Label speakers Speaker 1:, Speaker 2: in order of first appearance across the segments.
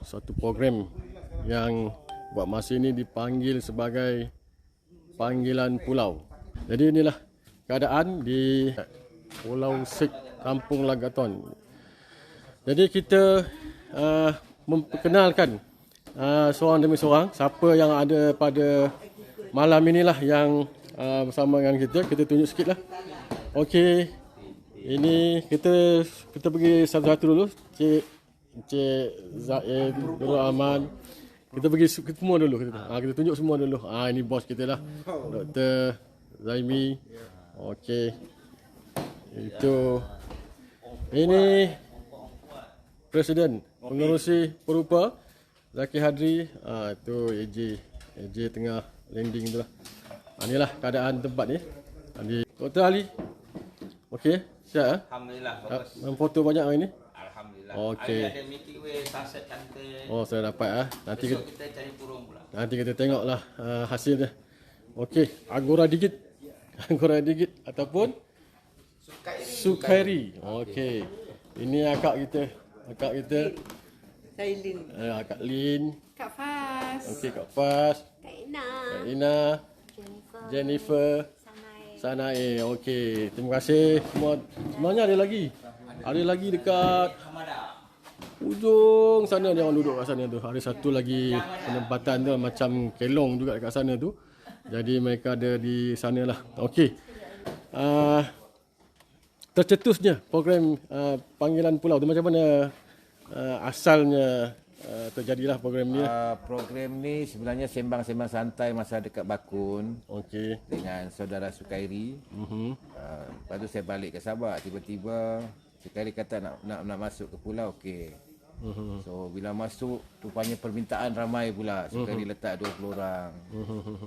Speaker 1: Satu program yang buat masa ini dipanggil sebagai panggilan pulau. Jadi inilah keadaan di Pulau Sik, Kampung Lagaton. Jadi kita memperkenalkan seorang demi seorang siapa yang ada pada malam inilah yang bersama dengan kita. Kita tunjuk sikit lah. Okey, ini kita pergi satu-satu dulu. Encik Zaim, Nurul Aman. Kita pergi semua dulu. Kita tunjuk semua dulu. Ini bos kita lah. Dr. Zaimi. Okey. Ini Presiden Pengerusi Perupa Zaki Hadri. Itu AJ tengah landing tu lah. Inilah keadaan tempat ni. Dr. Ali. Okey, siap.
Speaker 2: Alhamdulillah, bagus.
Speaker 1: Foto banyak hari ni.
Speaker 2: Alhamdulillah.
Speaker 1: Okey.
Speaker 2: Hari ada meeting sunset cantik.
Speaker 1: Saya dapat Nanti
Speaker 2: Besok kita cari burung pula.
Speaker 1: Nanti kita tengoklah hasilnya. Okey, Agora Digit. Agora Digit ataupun Sukairi. Okey. Ini akak kita.
Speaker 3: Saya Lin.
Speaker 1: Akak Lin.
Speaker 3: Kak Fas.
Speaker 1: Okey, Kak Fas.
Speaker 4: Kak Ina.
Speaker 1: Kak Ina. Jennifer. Sanae. Okey, terima kasih semua. Sebenarnya ada lagi. Ada lagi dekat ujung sana, jangan duduk kat sana tu. Ada satu lagi penempatan tu macam kelong juga dekat sana tu. Jadi mereka ada di sana lah. Okey. Tercetusnya program panggilan pulau tu macam mana asalnya terjadilah program ni?
Speaker 5: Program ni sebenarnya sembang-sembang santai masa dekat Bakun.
Speaker 1: Okey.
Speaker 5: Dengan saudara Sukairi. Lepas tu saya balik ke Sabah. Tiba-tiba Sukairi kata nak masuk ke pulau. Okey. So bila masuk rupanya permintaan ramai pula. Sukairi letak 20 orang.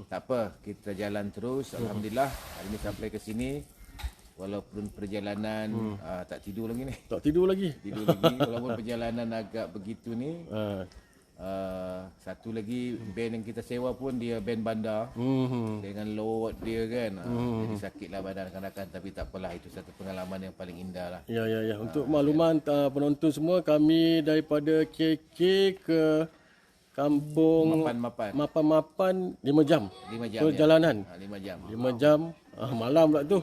Speaker 5: Tak apa, kita jalan terus. Alhamdulillah hari ni sampai ke sini. Walaupun perjalanan tak tidur lagi ni.
Speaker 1: Tidur lagi.
Speaker 5: Walaupun perjalanan agak begitu ni. Satu lagi band yang kita sewa pun dia band bandar. Dengan load dia kan. Jadi sakitlah badan rakan-rakan, tapi tak apalah, itu satu pengalaman yang paling indah lah.
Speaker 1: Ya. Untuk makluman penonton semua, kami daripada KK ke Kampung Mapan 5 jam.
Speaker 5: 5 jam
Speaker 1: perjalanan.
Speaker 5: 5 jam.
Speaker 1: 5 jam. Malam pula tu.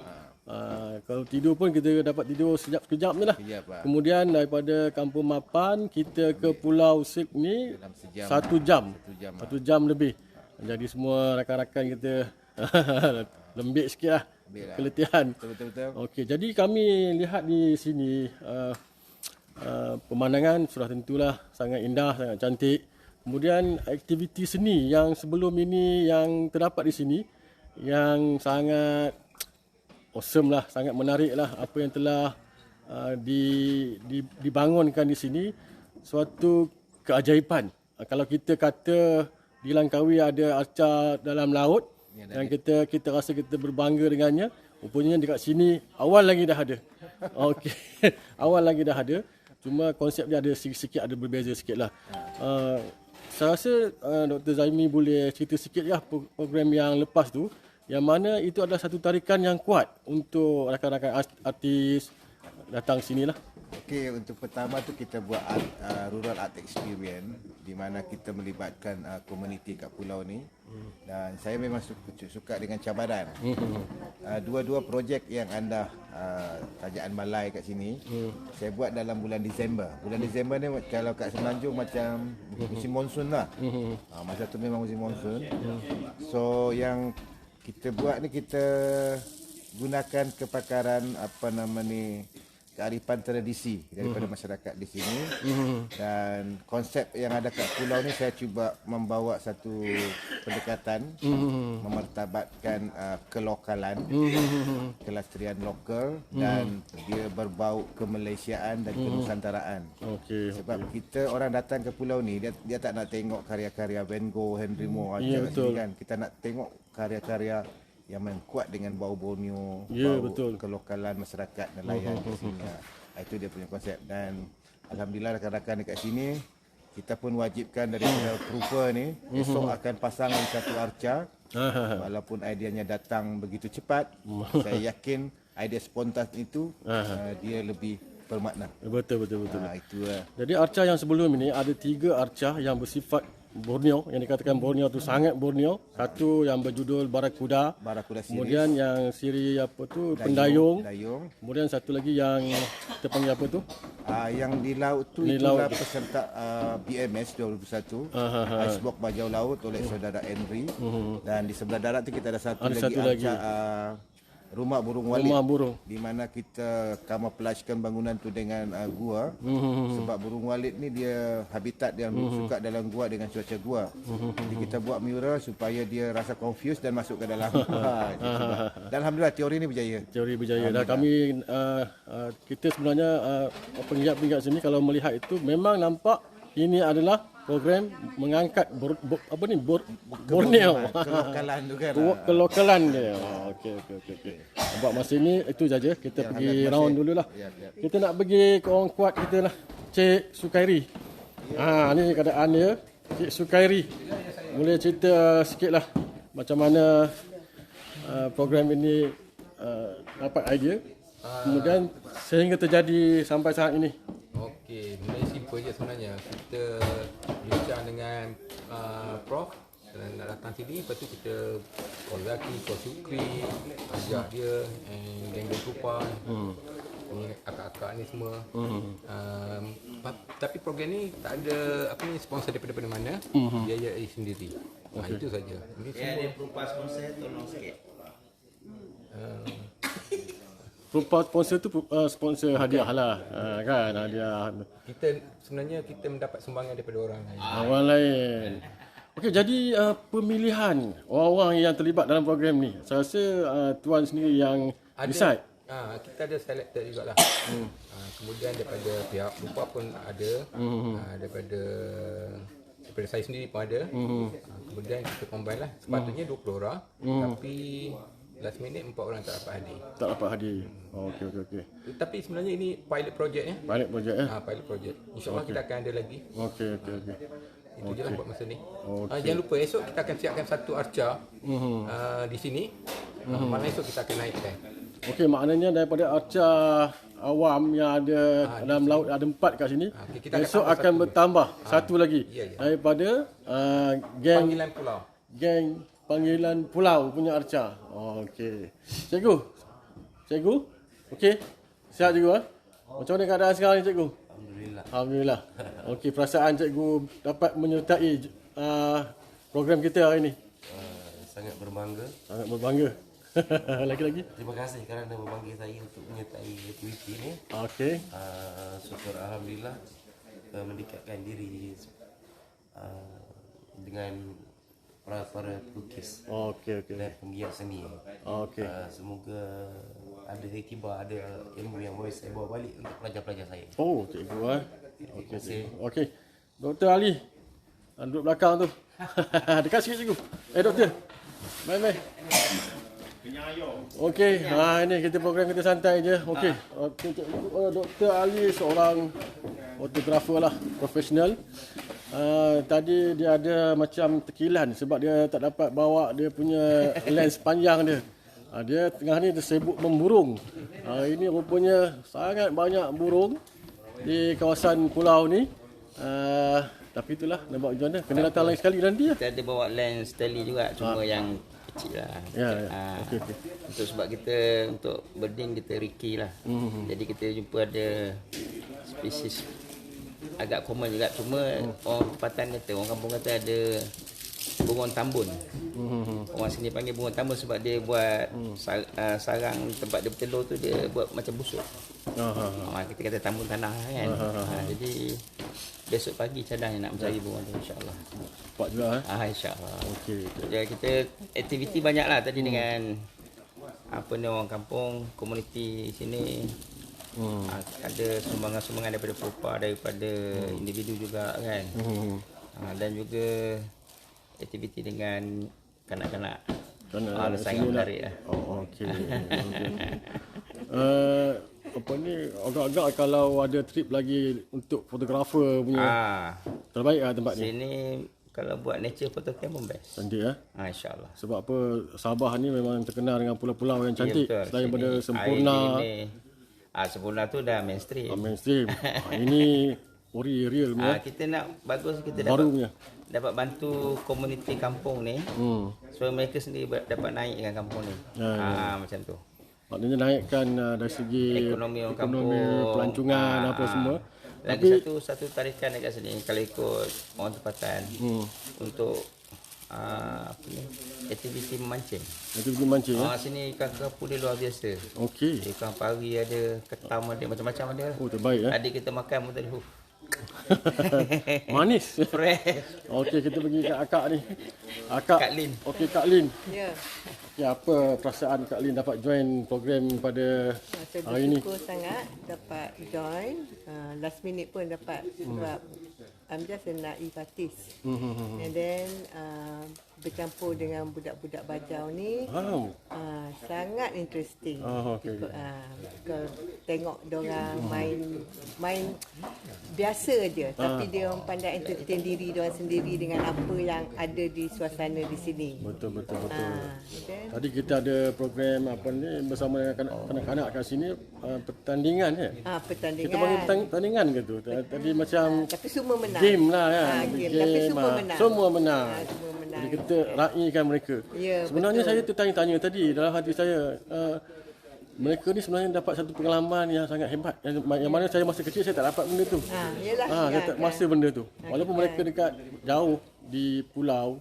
Speaker 1: Kalau tidur pun kita dapat tidur sekejap je lah. Kemudian daripada Kampung Mapan kita ke Pulau Sik ni 1 jam. 1 jam lebih. Jadi semua rakan-rakan kita lembik sikit lah. Keletihan.
Speaker 5: Betul-betul.
Speaker 1: Okey, jadi kami lihat di sini pemandangan sudah tentulah sangat indah, sangat cantik. Kemudian aktiviti seni yang sebelum ini yang terdapat di sini yang sangat awesome lah, sangat menarik lah apa yang telah dibangunkan di sini. Suatu keajaiban. Kalau kita kata di Langkawi ada arca dalam laut yang kita rasa kita berbangga dengannya, rupanya dekat sini awal lagi dah ada. Okey. Awal lagi dah ada. Cuma konsep dia ada sikit ada berbeza sikit lah. Saya rasa Dr. Zaimi boleh cerita sikit lah program yang lepas tu, yang mana itu adalah satu tarikan yang kuat untuk rakan-rakan artis datang sini lah.
Speaker 5: Okey, untuk pertama tu kita buat Rural Art Experience, di mana kita melibatkan komuniti kat pulau ni. Dan saya memang suka dengan cabaran. Dua-dua projek yang anda Kerajaan Malai kat sini, saya buat dalam bulan Disember. Bulan Disember ni kalau kat Semenanjung macam musim monsun lah. Masa tu memang musim monsun. So yang kita buat ni, kita gunakan kepakaran kearifan tradisi daripada masyarakat di sini. Dan konsep yang ada kat pulau ni saya cuba membawa satu pendekatan, memartabatkan kelokalan, kelestarian lokal, dan dia berbau kemalaysiaan dan kenusantaraan. Sebab kita orang datang ke pulau ni, dia tak nak tengok karya-karya Van Gogh, Henry Moore kan. Kita nak tengok karya-karya yang kuat dengan bau Borneo, bau kelokalan masyarakat nelayan di sini. Itu dia punya konsep. Dan alhamdulillah rakan-rakan dekat sini, kita pun wajibkan daripada perupa ni esok akan pasang satu arca. Walaupun ideanya datang begitu cepat, saya yakin idea spontan itu dia lebih bermakna.
Speaker 1: Betul.
Speaker 5: Itu lah.
Speaker 1: Jadi arca yang sebelum ini ada 3 arca yang bersifat Borneo, yang dikatakan Borneo tu sangat Borneo. Satu yang berjudul Barakuda.
Speaker 5: Barakuda series.
Speaker 1: Kemudian yang siri apa tu Pendayung.
Speaker 5: Dayung.
Speaker 1: Kemudian satu lagi yang kita panggil apa tu?
Speaker 5: Yang di laut tu
Speaker 1: Di
Speaker 5: itulah
Speaker 1: laut.
Speaker 5: peserta BMS 2021. Icebox Bajau Laut oleh saudara Henry. Dan di sebelah darat tu kita ada satu
Speaker 1: Ada
Speaker 5: lagi
Speaker 1: satu lagi.
Speaker 5: arca Rumah Burung Walid.
Speaker 1: Rumah burung.
Speaker 5: Di mana kita camouflagekan bangunan tu dengan gua. Sebab burung walid ni dia habitat yang suka dalam gua dengan cuaca gua. Jadi kita buat mural supaya dia rasa confused dan masuk ke dalam gua. Dan alhamdulillah teori ni berjaya.
Speaker 1: Teori berjaya. Dan kami kita sebenarnya penggiat-penggiat sini kalau melihat itu memang nampak ini adalah program mengangkat Borneo.
Speaker 5: Kelokalan tu kan.
Speaker 1: Kelokalan dia. Okey. Buat masa ini itu saja. Kita pergi round dululah. Kita nak pergi ke orang kuat kita lah. Cik Sukairi. Ni keadaan dia. Cik Sukairi. Boleh cerita sikitlah macam mana program ini dapat idea. Kemudian sehingga terjadi sampai saat ini.
Speaker 3: Okey, benda simple je sebenarnya. Kita bincang dengan Prof dan nak datang sini, lepas tu kita call Zaki, call Syukri, ajak dia geng-geng Kupa, akak-akak ni semua. Tapi program ni tak ada sponsor daripada mana, dia jadi sendiri. Itu saja. Ini
Speaker 2: Dia ada berupa sponsor, tolong sikit.
Speaker 1: Rupa sponsor tu sponsor hadiah lah. Kan hadiah.
Speaker 3: kita mendapat sumbangan daripada orang lain.
Speaker 1: Orang lain. Okey, jadi pemilihan orang-orang yang terlibat dalam program ni. Saya rasa tuan sendiri yang decide.
Speaker 3: Kita ada selected jugalah. Kemudian daripada pihak Rupa pun ada. Daripada saya sendiri pun ada. Kemudian kita combine lah. Sepatutnya 20 orang. Tapi last minute 4 orang tak dapat hadir.
Speaker 1: Tak dapat hadir. Okey.
Speaker 3: Tapi sebenarnya ini pilot project ya.
Speaker 1: Pilot project
Speaker 3: Pilot project. InsyaAllah kita akan ada lagi.
Speaker 1: Okey.
Speaker 3: Itu je lah buat masa ni.
Speaker 1: Okey.
Speaker 3: Jangan lupa esok kita akan siapkan satu arca di sini. Malam esok kita akan naikkan.
Speaker 1: Okey, maknanya daripada arca awam yang ada dalam laut ada 4 kat sini.
Speaker 3: Kita akan
Speaker 1: Esok
Speaker 3: tambah
Speaker 1: akan
Speaker 3: satu.
Speaker 1: bertambah satu lagi
Speaker 3: Ya.
Speaker 1: daripada geng
Speaker 3: Panggilan pulau.
Speaker 1: panggilan pulau punya arca. Okey. Cikgu. Okey. Sihat cikgu Macam mana keadaan sekarang ni cikgu? Alhamdulillah. Okey, perasaan cikgu dapat menyertai program kita hari ini?
Speaker 4: Sangat berbangga.
Speaker 1: Sangat berbangga. Lagi-lagi.
Speaker 4: Terima kasih kerana memanggil saya untuk menyertai aktiviti ini.
Speaker 1: Okey.
Speaker 4: Syukur alhamdulillah mendekatkan diri dengan para pelukis
Speaker 1: Okey.
Speaker 4: dan penggiat seni.
Speaker 1: Okey.
Speaker 4: Semoga ada iktibar, ada ilmu yang boleh saya bawa balik untuk pelajar-pelajar saya.
Speaker 1: Oh, cikgu Okey, cikgu. Okey. Dr. Ali. Duduk belakang tu. Dekat sikit cikgu. Doktor. Mai. Okey, ini kita program kita santai je. Okey. Dr. Ali seorang fotografer lah, profesional. Tadi dia ada macam tekilan sebab dia tak dapat bawa dia punya lens panjang dia. Dia tengah ni dia sibuk memburung. Ini rupanya sangat banyak burung di kawasan pulau ni. Tapi itulah, nak buat macam mana? Kena datang lain sekali nanti lah.
Speaker 2: Kita ada bawa lens tele juga, cuma yang kecil lah.
Speaker 1: Ya. Okey.
Speaker 2: Untuk sebab kita untuk birding kita Ricky lah. Jadi kita jumpa ada spesies agak common juga, cuma orang tempatan kata, orang kampung kata ada burung tambun. Orang sini panggil burung tambun sebab dia buat sarang tempat dia bertelur tu dia buat macam busuk. Kita kata tambun tanah kan. Jadi besok pagi cadang nak mencari burung tu insya-Allah.
Speaker 1: Cepat juga
Speaker 2: Insya-Allah.
Speaker 1: Okey.
Speaker 2: Jadi kita aktiviti banyak lah tadi dengan orang kampung, komuniti sini. Ada sumbangan-sumbangan daripada Propa, daripada individu juga kan. Dan juga aktiviti dengan kanak-kanak. Sangat menarik lah.
Speaker 1: Okey. Agak-agak kalau ada trip lagi untuk fotografer punya terbaik lah tempat ni.
Speaker 2: Sini kalau buat nature photocam pun best.
Speaker 1: Cantik ya.
Speaker 2: InsyaAllah.
Speaker 1: Sebab apa, Sabah ni memang terkenal dengan pulau-pulau yang cantik.
Speaker 2: betul.
Speaker 1: Selain daripada
Speaker 2: Sini,
Speaker 1: Sempurna,
Speaker 2: air ni, Sempurna tu dah mainstream.
Speaker 1: mainstream. Ini ori real punya.
Speaker 2: Kita nak bagus, kita
Speaker 1: Baru punya.
Speaker 2: dapat bantu komuniti kampung ni supaya mereka sendiri dapat naik dengan kampung ni. Macam tu.
Speaker 1: Maknanya naikkan dari segi
Speaker 2: Ekonomi orang kampung,
Speaker 1: pelancongan apa semua.
Speaker 2: Lagi satu tarikan dekat sini kalau ikut orang tempatan untuk apa ni, aktiviti memancing.
Speaker 1: Itu pergi mancing ya.
Speaker 2: Sini ikan kerapu dia luar biasa.
Speaker 1: Okey.
Speaker 2: Ikan pari ada, ketam ada, macam-macam ada lah.
Speaker 1: Oh, terbaik ya.
Speaker 2: Adik kita makan pun tadi.
Speaker 1: Manis.
Speaker 2: Fresh.
Speaker 1: Okey, kita pergi kat akak ni. Akak.
Speaker 2: Kak Lin.
Speaker 1: Okey, Kak Lin.
Speaker 6: Ya,
Speaker 1: Ya, apa perasaan Kak Lin dapat join program pada
Speaker 6: saya
Speaker 1: hari ni?
Speaker 6: bersyukur sangat dapat join. Last minute pun dapat sebab I'm just a naive artist. And then bercampur dengan budak-budak Bajau ni
Speaker 1: Wow.
Speaker 6: sangat interesting.
Speaker 1: Okey.
Speaker 6: Kalau tengok diorang main biasa je, tapi dia orang pandai entertain diri diorang sendiri dengan apa yang ada di suasana di sini.
Speaker 1: Betul.
Speaker 6: Then,
Speaker 1: Tadi kita ada program apa ni bersama dengan kanak-kanak kat sini, pertandingan ya.
Speaker 6: pertandingan.
Speaker 1: Kita panggil pertandingan ke tu? Tadi macam
Speaker 6: Tapi semua menang.
Speaker 1: game lah kan.
Speaker 6: Game. Tapi semua menang.
Speaker 1: Semua menang.
Speaker 6: Semua menang.
Speaker 1: Jadi kita raikan mereka.
Speaker 6: Ya,
Speaker 1: Sebenarnya
Speaker 6: betul.
Speaker 1: saya tertanya-tanya tadi dalam hati saya, mereka ni sebenarnya dapat satu pengalaman yang sangat hebat. Yang mana saya masa kecil saya tak dapat benda tu.
Speaker 6: Yelah.
Speaker 1: Saya tak masa benda tu. Walaupun mereka dekat jauh di pulau,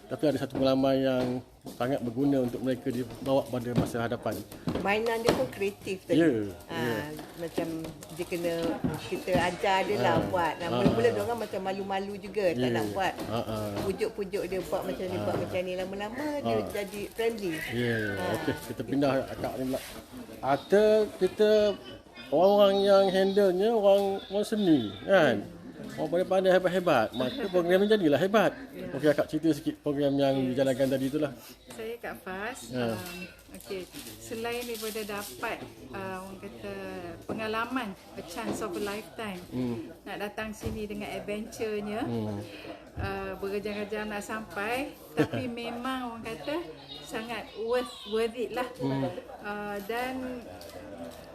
Speaker 1: tapi ada satu pengalaman yang sangat berguna untuk mereka dibawa pada masa hadapan.
Speaker 6: Mainan dia pun kreatif tadi.
Speaker 1: Ya,
Speaker 6: Macam dia kena kita ajar dia lah buat. Mula-mula dia orang macam malu-malu juga tak nak buat. Pujuk-pujuk dia buat macam ni, buat macam ni. Lama-lama dia jadi friendly.
Speaker 1: Ya. Okey, kita pindah akak ni pula. Kita orang yang handle-nya orang seni kan. Orang pandai-pandai hebat-hebat. Maka program ni jadilah hebat. Okey, akak cerita sikit program yang dijalankan tadi itulah.
Speaker 7: Saya Kak Fas. Okey, selain daripada dapat orang kata pengalaman, a chance of a lifetime, nak datang sini dengan adventure-nya, berjam-jam nak sampai, tapi memang orang kata sangat worth it lah. Dan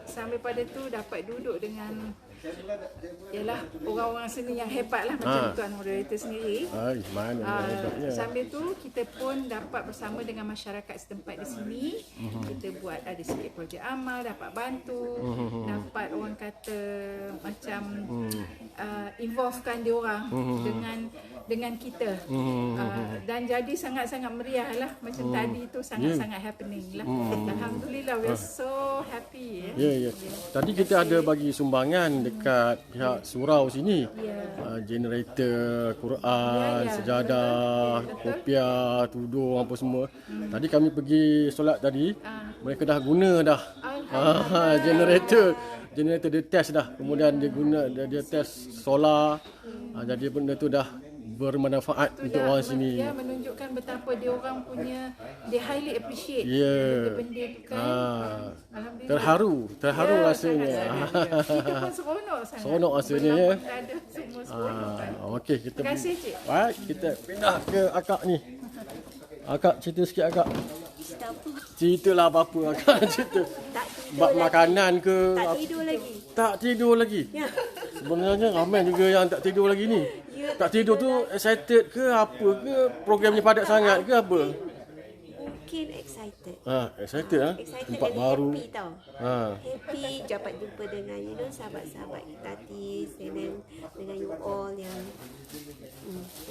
Speaker 7: sampai pada tu dapat duduk dengan ialah orang-orang seni yang hebat lah macam tuan moderator sendiri.
Speaker 1: Mana hebatnya.
Speaker 7: Sambil tu kita pun dapat bersama dengan masyarakat setempat di sini. Kita buat ada sikit projek amal, dapat bantu, dapat orang kata macam involvekan dia orang dengan kita. Dan jadi sangat-sangat meriah lah macam tadi tu sangat-sangat happening lah. Alhamdulillah, we are so happy.
Speaker 1: Ya. Tadi kita ada bagi sumbangan dekat pihak surau sini. Generator, Quran, sejadah, kopiah, tudung apa semua. Tadi kami pergi solat tadi, mereka dah guna dah. Generator dia test dah. Kemudian dia test solar. Jadi benda tu dah bermanfaat untuk orang sini.
Speaker 7: Dia menunjukkan betapa dia orang punya, dia highly appreciate benda tu kan. Alhamdulillah.
Speaker 1: Terharu rasanya.
Speaker 7: Kita pun seronok sangat.
Speaker 1: Seronok rasanya ya.
Speaker 7: Ada semua seronok kan.
Speaker 1: Okey, kita
Speaker 7: Terima kasih, Cik.
Speaker 1: Baik, kita pindah ke akak ni. Akak cerita sikit akak. Ceritalah apa-apa akak cerita. Bab makanan ke?
Speaker 8: Tak tidur lagi.
Speaker 1: Tak tidur lagi. Sebenarnya ramai juga yang tak tidur lagi ni. Tak tidur tu excited ke apa ke? Programnya padat sangat ke apa?
Speaker 8: Mungkin excited.
Speaker 1: Excited
Speaker 8: Excited
Speaker 1: tempat
Speaker 8: and
Speaker 1: baru.
Speaker 8: happy tau. Happy dapat jumpa dengan sahabat-sahabat kita artis dengan you all yang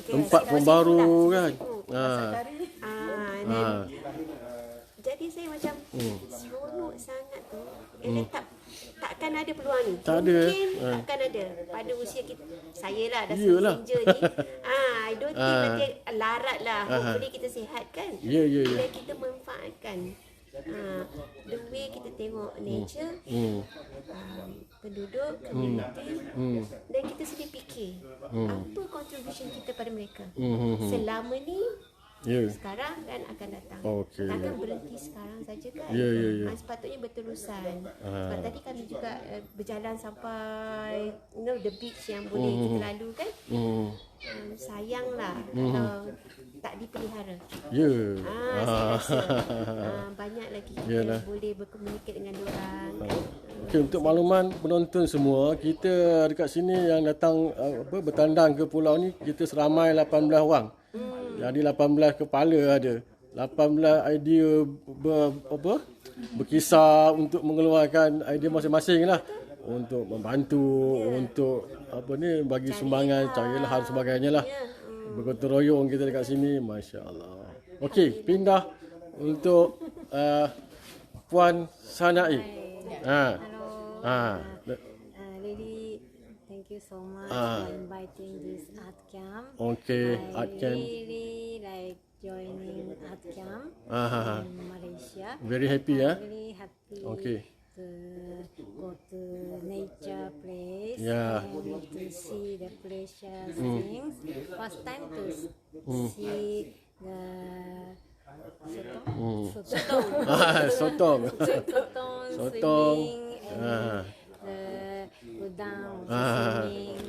Speaker 1: Tempat pun baru kan.
Speaker 8: Jadi saya macam seronok sangat tu. Takkan ada peluang ni.
Speaker 1: Tak ada.
Speaker 8: Mungkin takkan ada pada usia kita. Saya lah dah
Speaker 1: Iyalah.
Speaker 8: senja ni. I don't think nanti larat lah. Hopefully kita sihat kan.
Speaker 1: Ya.
Speaker 8: Bila kita manfaatkan the way kita tengok nature, penduduk, community, dan kita sendiri fikir apa contribution kita pada mereka. Selama ni sekarang dan akan datang.
Speaker 1: Okey.
Speaker 8: Takkan berhenti sekarang saja kan. Sepatutnya berterusan. Sebab tadi kami juga berjalan sampai the beach yang boleh kita lalu kan. Sayanglah kalau tak dipelihara. Saya rasa banyak lagi kita boleh berkomunikasi dengan diorang kan.
Speaker 1: Okay, untuk makluman penonton semua, kita dekat sini yang datang bertandang ke pulau ni, kita seramai 18 orang. Jadi 18 kepala ada. 18 idea berkisar untuk mengeluarkan idea masing-masing lah. Untuk membantu, untuk bagi sumbangan, cari lahan sebagainya lah. Bergotong royong kita dekat sini, Masya Allah. Okey, pindah untuk Puan Sanai.
Speaker 9: Really, thank you so much for inviting this art camp.
Speaker 1: Okay, art camp.
Speaker 9: I really like joining art camp in Malaysia.
Speaker 1: Very happy, ya?
Speaker 9: Really happy
Speaker 1: Okay.
Speaker 9: to go to nature place
Speaker 1: Yeah.
Speaker 9: and to see the precious things. First time to see the
Speaker 1: Sotong.
Speaker 9: Sotong swimming and the udang swimming.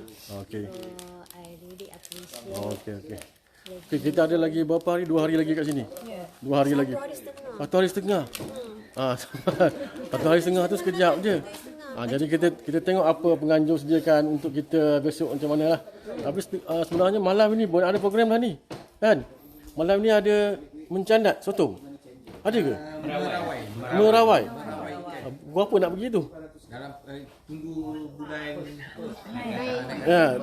Speaker 1: Okay.
Speaker 9: So I really appreciate.
Speaker 1: Okay. Okay, kita ada lagi berapa hari? 2 hari lagi kat sini? 2 hari lagi. 1 hari setengah. 1 hari setengah tu sekejap je. Jadi kita tengok apa penganjur sediakan untuk kita besok macam mana lah. Tapi sebenarnya malam ni pun ada program dah ni. Kan? Malam ni ada mencandat sotong. Ada ke? Merawai. Berapa nak pergi tu?
Speaker 3: Dalam tunggu bulan
Speaker 1: Ya.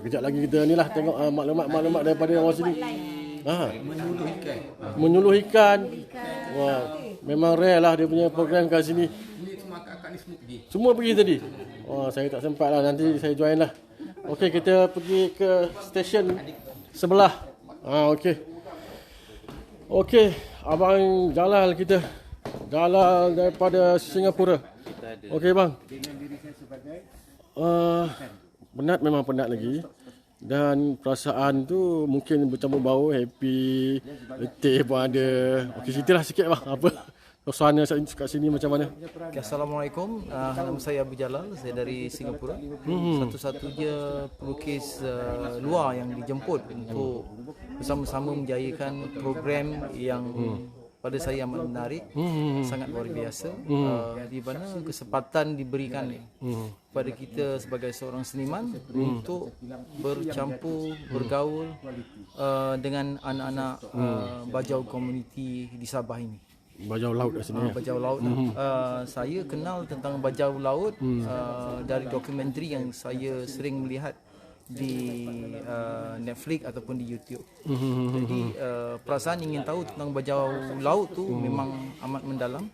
Speaker 1: Kejap lagi kita ni lah tengok maklumat daripada orang sini. Menyuluh ikan. Wah, memang rare lah dia punya program kat sini.
Speaker 3: ini semua akak ni semua pergi.
Speaker 1: Semua pergi tadi. Wah, saya tak sempat lah, nanti saya join lah. Okey, kita pergi ke stesen sebelah. Okey, Abang Jalal kita. Jalal daripada Singapura. Okey bang. Penat, memang penat lagi. Dan perasaan tu mungkin bercampur bau, happy, letih pun ada. Okey, ceritalah sikit bang, apa suasana kat sini macam mana?
Speaker 10: Okay, Assalamualaikum, nama saya Abu Jalal, saya dari Singapura. Satu-satunya pelukis luar yang dijemput untuk bersama-sama menjayakan program yang pada saya amat menarik, sangat luar biasa, di mana kesempatan diberikan kepada kita sebagai seorang seniman untuk bercampur, bergaul dengan anak-anak bajau komuniti di Sabah ini.
Speaker 1: Bajau laut kat sini.
Speaker 10: Bajau laut. Saya kenal tentang bajau laut dari dokumentari yang saya sering melihat di Netflix ataupun di YouTube. Jadi perasaan ingin tahu tentang bajau laut tu memang amat mendalam,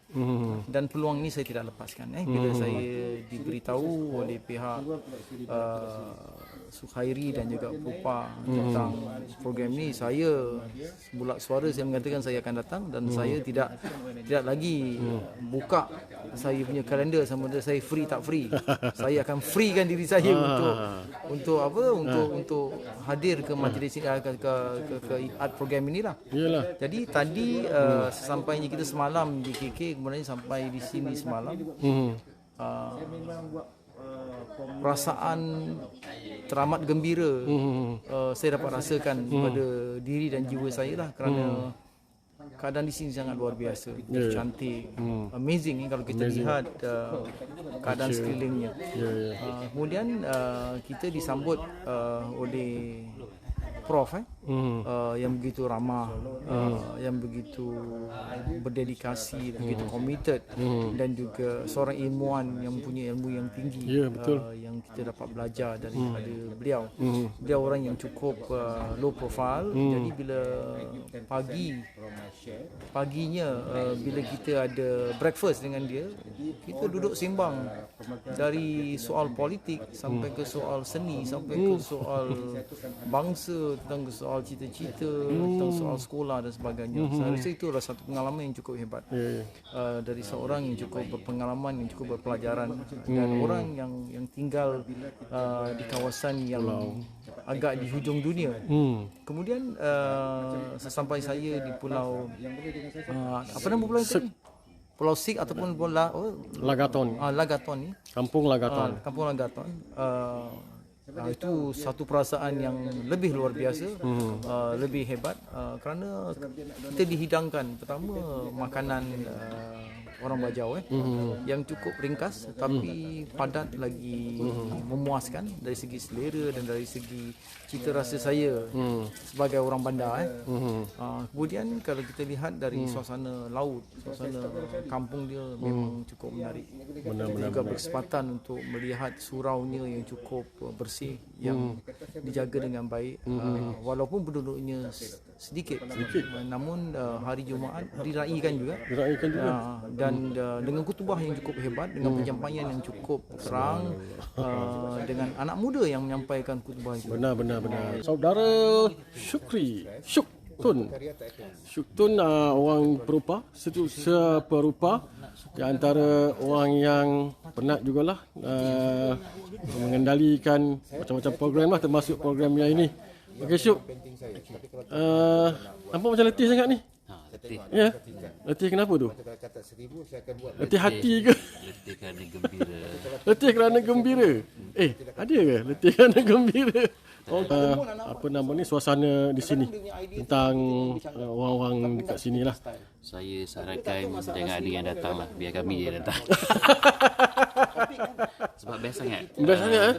Speaker 10: dan peluang ini saya tidak lepaskan. Bila saya diberitahu oleh pihak Sukhairi dan juga Pupa tentang program ni, saya bulat suara saya mengatakan saya akan datang, dan saya tidak lagi buka saya punya kalender sama ada saya free tak free. Saya akan freekan diri saya untuk hadir ke majlis ke art program inilah.
Speaker 1: Iyalah.
Speaker 10: Jadi tadi sesampainya kita semalam di KK, kemudian sampai di sini semalam, perasaan teramat gembira saya dapat rasakan pada diri dan jiwa saya lah, kerana keadaan di sini sangat luar biasa, cantik, amazing kalau kita lihat keadaan sekelilingnya. Kemudian kita disambut oleh Prof yang begitu ramah, yang begitu berdedikasi, begitu committed, dan juga seorang ilmuwan yang punya ilmu yang tinggi, yang kita dapat belajar daripada beliau. Beliau orang yang cukup low profile, jadi bila paginya bila kita ada breakfast dengan dia, kita duduk sembang dari soal politik sampai ke soal seni, sampai ke soal bangsa, tentang soal soal cita-cita, tentang soal sekolah dan sebagainya. Saya rasa itu adalah satu pengalaman yang cukup hebat. Dari seorang yang cukup berpengalaman, yang cukup berpelajaran, dan orang yang tinggal di kawasan yang agak di hujung dunia. Kemudian sesampai saya di pulau apa nama pulau itu? Pulau Sik ataupun
Speaker 1: Lagaton.
Speaker 10: Lagaton ni.
Speaker 1: Kampung Lagaton.
Speaker 10: Kampung Lagaton. Itu satu perasaan yang lebih luar biasa, lebih hebat, kerana kita dihidangkan pertama makanan orang Bajau yang cukup ringkas tapi padat lagi memuaskan dari segi selera dan dari segi cita rasa saya sebagai orang bandar. Kemudian kalau kita lihat dari suasana laut, suasana kampung dia memang cukup menarik. Juga berkesempatan untuk melihat suraunya yang cukup bersih, yang dijaga dengan baik, walaupun penduduknya sedikit. Namun hari Jumaat diraikan juga. Dan dengan kutubah yang cukup hebat, dengan penyampaian yang cukup terang, dengan anak muda yang menyampaikan kutubah itu.
Speaker 1: Benar. Saudara Syuktun orang perupa, seperupa, di antara orang yang penat jugalah mengendalikan macam-macam program lah, termasuk program yang ini. Okey Syuk, nampak macam letih sangat ni.
Speaker 11: Letih.
Speaker 1: Ya. Letih kenapa tu? Letih hati ke?
Speaker 11: Letih kerana gembira.
Speaker 1: Letih kerana gembira. Ada ke letih kerana gembira? Apa nama ni, suasana di sini tentang orang-orang dekat sini lah.
Speaker 11: Saya sarankan jangan ada yang datang lah, biar kami je datang. Sebab best sangat.
Speaker 1: Best sangat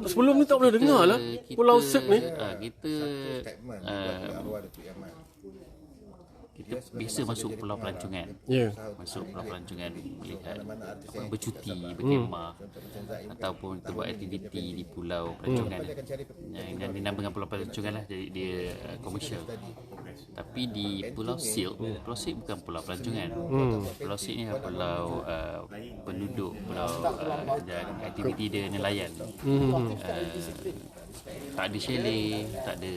Speaker 1: sebelum ni tak pernah dengar lah Pulau Sik ni.
Speaker 11: Kita biasa masuk Pulau Pelancongan. Masuk Pulau Pelancongan melihat bercuti, berkemah, ataupun kita buat aktiviti di Pulau Pelancongan yang dinamakan Pulau Pelancongan lah, jadi dia komersial. Tapi di Pulau Silk bukan Pulau Pelancongan. Pulau Silk ni adalah pulau penduduk, pulau dan aktiviti dia nelayan. Tak ada chalet, tak ada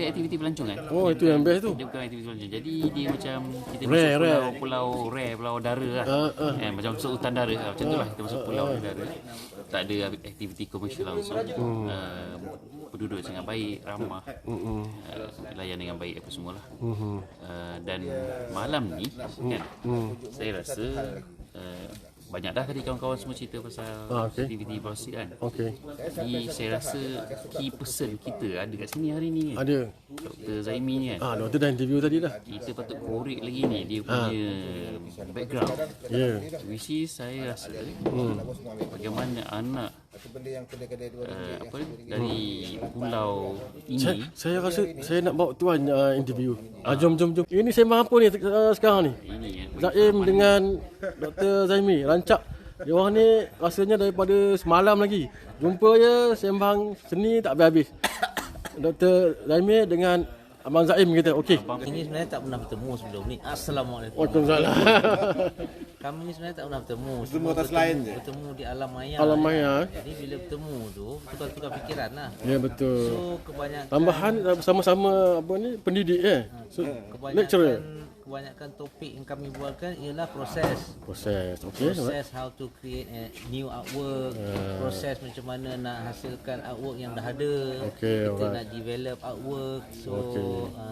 Speaker 11: aktiviti pelancongan.
Speaker 1: Oh, itu yang best tu.
Speaker 11: Dia bukan aktiviti pelancongan. Jadi dia macam kita
Speaker 1: rare,
Speaker 11: masuk pulau dara lah. Macam masuk hutan dara lah. Macam tu lah, kita masuk pulau dara. Tak ada aktiviti komersial langsung. Penduduk sangat baik, ramah, layan dengan baik apa semualah. Dan malam ni kan, saya rasa banyak dah tadi kawan-kawan semua cerita pasal aktiviti policy kan. Jadi saya rasa key person kita ada kat sini hari ni.
Speaker 1: Ada
Speaker 11: Dr. Zaimi ni kan.
Speaker 1: Doktor dah interview tadi dah.
Speaker 11: Kita patut korek lagi ni dia punya background. Which is saya rasa bagaimana anak dari pulau ini.
Speaker 1: Saya rasa saya nak bawa tuan interview. Jom. Ini sembang apa ni sekarang ni?
Speaker 11: Ini
Speaker 1: Zaim dengan Dr. Zaimi rancak. Dia orang ni rasanya daripada semalam lagi. Jumpa je sembang seni tak habis-habis. Dr. Zaimi dengan Abang Zaim kita. Okey.
Speaker 12: Ini sebenarnya tak pernah bertemu sebelum ni. Assalamualaikum.
Speaker 1: Waalaikumsalam.
Speaker 12: Kami ni sebenarnya tak pernah bertemu.
Speaker 5: Bertemu atas lain je.
Speaker 12: Bertemu di alam maya.
Speaker 1: Alam maya.
Speaker 12: Jadi bila bertemu tu tukar-tukar fikiran lah.
Speaker 1: Ya betul.
Speaker 12: So kebanyakan
Speaker 1: tambahan bersama-sama apa ni pendidik So, lecturer.
Speaker 12: Kebanyakan topik yang kami buatkan ialah proses.
Speaker 1: Okey.
Speaker 12: Proses how to create a new artwork. Proses macam mana nak hasilkan artwork yang dah ada. Kita nak develop artwork. So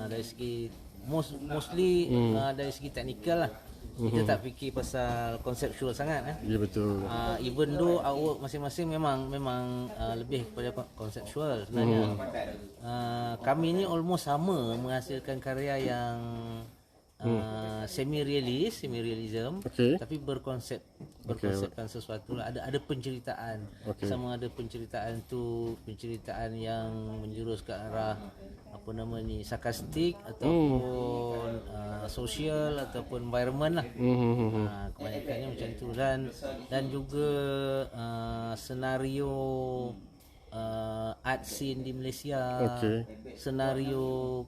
Speaker 12: dari segi mostly dari segi teknikal lah. Kita tak fikir pasal konseptual sangat.
Speaker 1: Ya betul.
Speaker 12: Even though artwork masing-masing memang lebih kepada konseptual sebenarnya. Kami ni almost sama menghasilkan karya yang semi-realism, tapi berkonsepkan sesuatu lah. Ada penceritaan. Sama ada penceritaan tu penceritaan yang menjurus ke arah apa nama ni, sarkastik ataupun sosial ataupun environment lah. Kebanyakannya macam tu, dan juga senario art scene di Malaysia, senario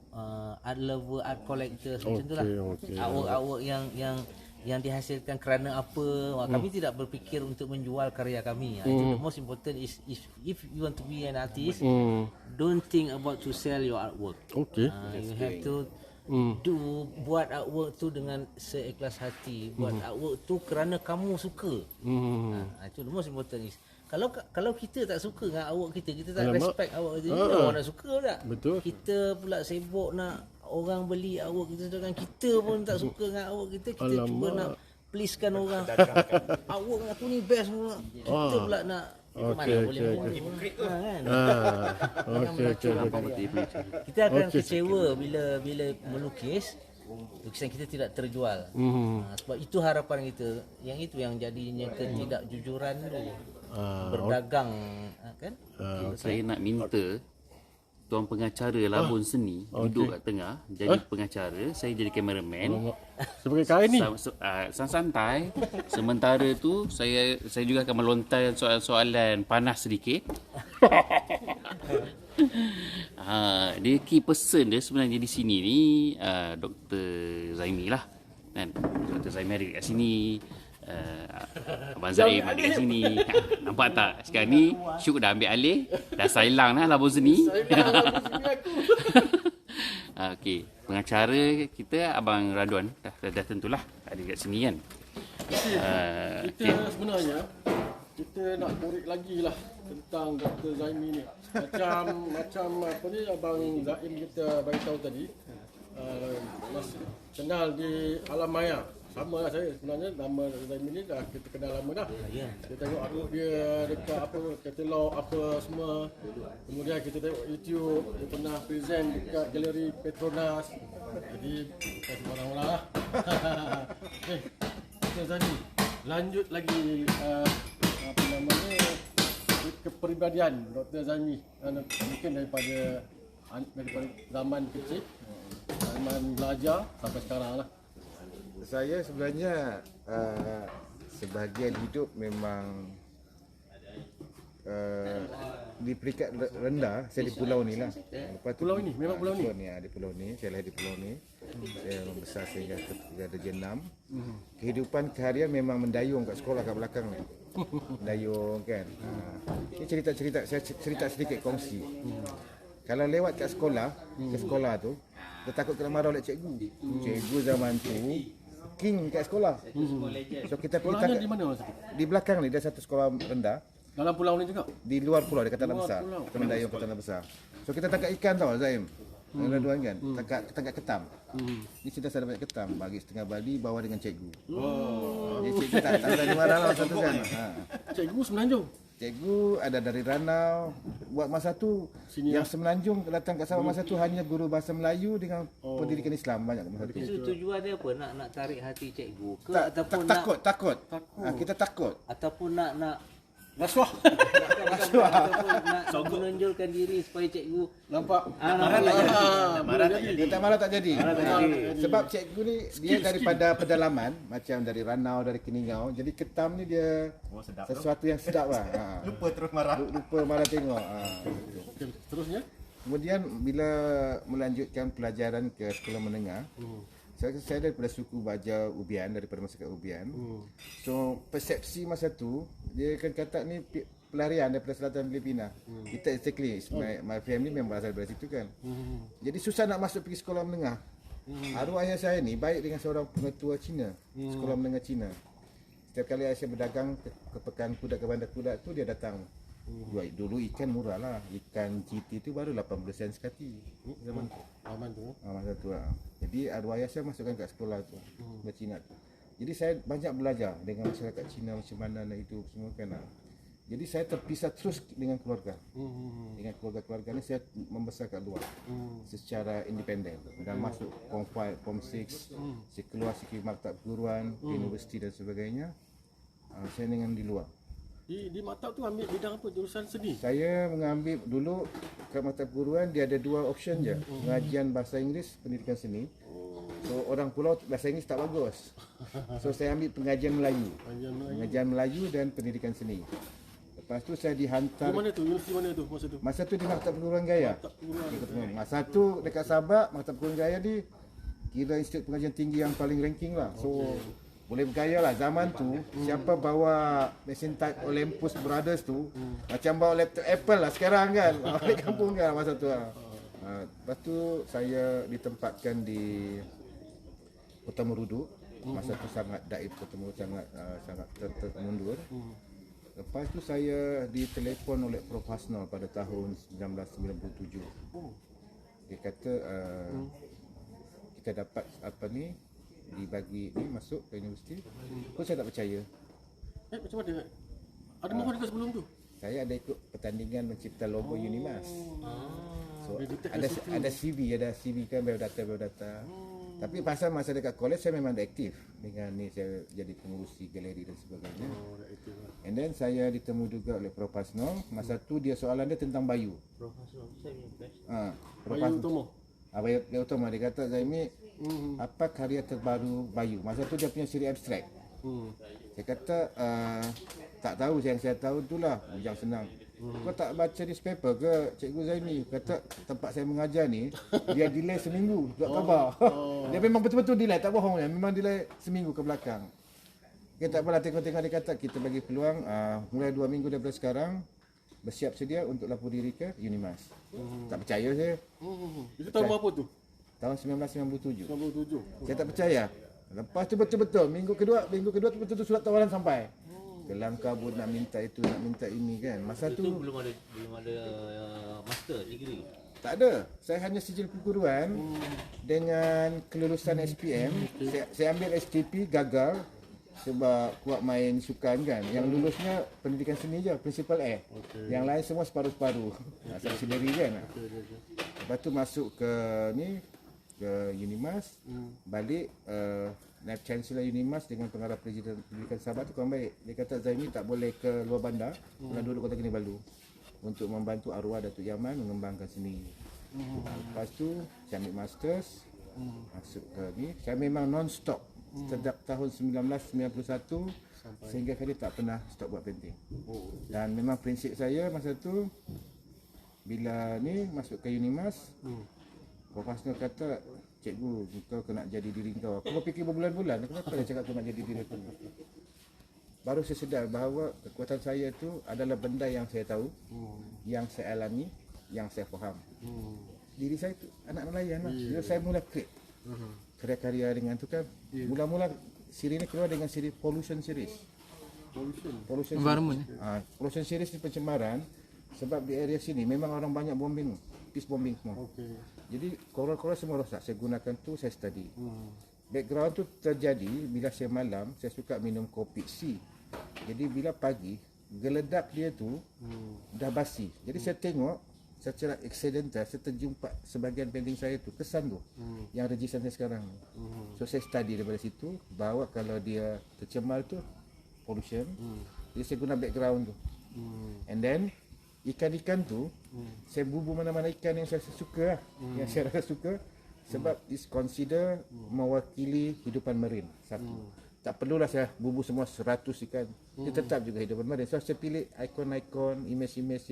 Speaker 12: art lover, art collectors macam tu lah. Artwork yang dihasilkan kerana apa. Kami tidak berfikir untuk menjual karya kami. Itu the most important is if you want to be an artist, don't think about to sell your artwork.
Speaker 1: Okay.
Speaker 12: You have to buat artwork tu dengan seikhlas hati. Buat artwork tu kerana kamu suka. Itu the most important is. Kalau kita tak suka dengan artwork kita tak respect artwork kita, orang nak suka tak?
Speaker 1: Betul.
Speaker 12: Kita pula sibuk nak orang beli artwork kita, sedangkan kita pun tak suka dengan artwork kita. Kita cuba nak pleasekan orang. Artwork aku ni best pula. Kita pula nak mana boleh kan? Kita akan kecewa bila melukis lukisan kita tidak terjual. Sebab itu harapan kita. Yang itu yang jadinya ketidakjujuran tu. Berdagang kan?
Speaker 11: Saya nak minta tuan pengacara Labun Seni duduk kat tengah jadi pengacara, saya jadi kameraman.
Speaker 1: Sebagai kain ni.
Speaker 11: Santai. Sementara tu saya juga akan melontarkan soalan panas sedikit. Dia key person dia sebenarnya di sini ni Dr. Zaimi lah. Kan? Dr. Zaimi ada kat sini. Abang Zaim ada kat sini. Nampak tak? Sekarang ni Syuk dah ambil alih. Dah sailang dah Labun Seni. Okey, pengacara kita Abang Radwan dah tentulah ada kat sini kan.
Speaker 1: Kita sebenarnya kita nak korek lagi lah tentang Dr. Zaimi ni. Macam apa ni Abang Zaim kita bagi tahu tadi, kenal di alam maya. Sama lah saya sebenarnya, nama Zaimi ni dah kita kenal lama dah. Kita tengok artwork dia dekat apa katalog apa semua. Kemudian kita tengok YouTube, dia pernah present dekat galeri Petronas. Jadi bukan sembarang orang lah. Dr. Zaimi, lanjut lagi apa namanya kepribadian Dr. Zaimi. Mungkin daripada zaman kecil, zaman belajar sampai sekarang lah.
Speaker 5: Saya sebenarnya sebahagian hidup memang di peringkat rendah. Saya di pulau ni lah.
Speaker 1: Pulau ini? Memang pulau ni?
Speaker 5: Di pulau ni. Saya lahir di pulau ni. Saya membesar sehingga darjah 6. Kehidupan keharian memang mendayung kat sekolah kat belakang ni. Mendayung kan. Ini cerita-cerita, saya cerita sedikit kongsi. Kalau lewat kat sekolah, ke sekolah tu, dia takut kena marah oleh cikgu. Cikgu zaman tu king kat sekolah. So kita pergi
Speaker 1: di mana Mas?
Speaker 5: Di belakang ni dia satu sekolah rendah.
Speaker 1: Dalam pulau ni juga?
Speaker 5: Di luar pulau dekat Tanah Besar. Kita mendayung ke Tanah Besar. So kita tangkap ikan tau Zaim. Raduan kan. Tangkap ketam. Ni cerita saya dapat ketam, bagi setengah bali bawa dengan cikgu. Jadi cikgu tak berani marah lah masa tu kan.
Speaker 1: Cikgu Semenanjung.
Speaker 5: Cikgu ada dari Ranau. Buat masa tu yang Semenanjung datang kat Sabah masa tu hanya guru bahasa Melayu dengan pendidikan Islam banyak masa tu.
Speaker 12: Itu tujuan dia apa? Nak tarik hati cikgu ke ataupun
Speaker 5: takut. Kita takut.
Speaker 12: Ataupun nak
Speaker 1: rasuah.
Speaker 12: Nak menonjolkan diri supaya cikgu
Speaker 1: nampak
Speaker 5: marah tak jadi. Sebab cikgu ni dia daripada pedalaman, macam dari Ranau, dari Keningau. Jadi ketam ni dia sesuatu yang sedap lah.
Speaker 4: Lupa terus marah.
Speaker 5: Lupa marah tengok.
Speaker 1: Terusnya?
Speaker 5: Kemudian bila melanjutkan pelajaran ke sekolah menengah, saya daripada suku Baja Ubian, daripada masyarakat Ubian. So persepsi masa tu dia akan kata ni pelarian daripada selatan Filipina. Kita exactly my family memang berasal dari situ kan. Jadi susah nak masuk pergi sekolah menengah. Arwah ayah saya ni baik dengan seorang pengetua Cina, sekolah menengah Cina. Setiap kali saya berdagang ke Pekan Kuda, ke Bandar Kuda tu dia datang. Dulu ikan murah lah. Ikan GT tu baru 80 sen sekati. Zaman tu. Masa tu lah. Jadi arwah ayah saya masukkan kat sekolah tu. Ke Cina tu. Jadi saya banyak belajar dengan masyarakat Cina macam mana nak hidup semua kan lah. Jadi saya terpisah terus dengan keluarga. Dengan keluarga ni saya membesar kat luar. Secara independen. Dan masuk Form 5, Form 6. Saya keluar sikit maktab perguruan, universiti dan sebagainya. Saya dengan di luar.
Speaker 1: Di maktab tu ambil bidang apa? Jurusan seni?
Speaker 5: Saya mengambil dulu kat maktab perguruan dia ada dua option je. Pengajian bahasa Inggeris, pendidikan seni. So orang pulau bahasa Inggeris tak bagus. So saya ambil pengajian Melayu. Pengajian Melayu dan pendidikan seni. Lepas tu saya dihantar.
Speaker 1: Di mana tu? Universiti mana tu masa tu?
Speaker 5: Masa tu di Maktab Perguruan Gaya. Masa tu dekat Sabak, Maktab Perguruan Gaya ni kira institut pengajian tinggi yang paling ranking lah. So boleh bergaya lah. Zaman tu siapa bawa mesin type Olympus Brothers tu macam bawa laptop Apple lah sekarang kan. Balik kampung kan masa tu lah. Lepas tu saya ditempatkan di Kota Merudu. Masa tu sangat daib Kota Merudu, sangat termundur. Lepas tu saya ditelepon oleh Prof Hasnul pada tahun 1997. Dia kata kita dapat dibagi ni masuk ke universiti. Pun saya tak percaya.
Speaker 1: Macam mana? Ada mohon juga sebelum tu?
Speaker 5: Saya ada ikut pertandingan mencipta logo Unimas. So ada CV kan, biodata. Tapi pasal masa dekat college saya memang aktif dengan ni, saya jadi pengurusi galeri dan sebagainya. And then saya ditemu juga oleh Prof Hasnul. Masa tu dia soalan dia tentang Bayu.
Speaker 12: Prof Hasnul saya punya best.
Speaker 1: Bayu Utomo.
Speaker 5: Bayu Utomo dia kata, Zaimi, apa karya terbaru Bayu? Masa tu dia punya siri abstrak. Saya kata tak tahu, yang saya tahu itulah Bujang Senang. Kau tak baca newspaper ke Cikgu Zaimi? Kata tempat saya mengajar ni dia delay seminggu buat khabar. Dia memang betul-betul delay, tak bohong ya. Memang delay seminggu ke belakang. Kita tak apalah, tengok-tengok dia kata kita bagi peluang mulai 2 minggu daripada sekarang bersiap sedia untuk lapor diri ke Unimas. Tak percaya saya.
Speaker 1: Itu tahun berapa tu?
Speaker 5: Tahun 1997.
Speaker 1: 97.
Speaker 5: Saya tak percaya. Lepas tu betul-betul minggu kedua tu betul-betul surat tawaran sampai. Kelang kabut nak minta itu, nak minta ini kan. Masa
Speaker 12: itu
Speaker 5: tu
Speaker 12: belum ada master degree.
Speaker 5: tak ada. Saya hanya sijil perguruan dengan kelulusan SPM. Saya ambil STP gagal sebab kuat main sukan kan. Yang lulusnya pendidikan seni je, principal A. Yang lain semua separuh-separuh. Saya sendiri kan. Lepas tu masuk ke Unimas, balik Naib Chancellor Unimas dengan pengarah Presiden Pendidikan Sabah tu kurang baik. Dia kata Zaimi tak boleh ke luar bandar, kena duduk Kota Kinabalu untuk membantu arwah Datuk Yaman mengembangkan seni. Lepas tu saya ambil masters, masuk ke ni. Saya memang non-stop sejak tahun 1991 sehingga kali tak pernah stop buat painting. Dan memang prinsip saya masa tu bila ni masuk ke Unimas, Prof Hasnul kata, Cikgu, kau kena jadi diri kau. Aku fikir berbulan-bulan, kenapa dia cakap kau nak jadi diri aku? Baru saya sedar bahawa kekuatan saya tu adalah benda yang saya tahu, yang saya alami, yang saya faham. Diri saya tu anak nelayan lah. Jadi saya mula create karya-karya dengan tu kan. Mula-mula siri ni keluar dengan siri Pollution Series. Pollution
Speaker 10: Environment.
Speaker 5: Pollution Series ni pencemaran sebab di area sini memang orang banyak bombing, peace bombing semua. Jadi koral-koral semua rosak. Saya gunakan tu, saya study. Background tu terjadi bila saya malam, saya suka minum kopi C. Jadi bila pagi, geledak dia tu dah basi. Jadi saya tengok secara accidental, saya terjumpa sebahagian painting saya tu, kesan tu yang regisan saya sekarang. So saya study daripada situ, bahawa kalau dia tercemar tu pollution. Jadi saya guna background tu. And then ikan-ikan tu saya bubuh mana-mana ikan yang saya suka lah, yang saya rasa suka sebab is consider mewakili hidupan marin satu. Tak perlulah saya bubuh semua 100 ikan, dia tetap juga hidupan marin. So saya pilih ikon-ikon, image-image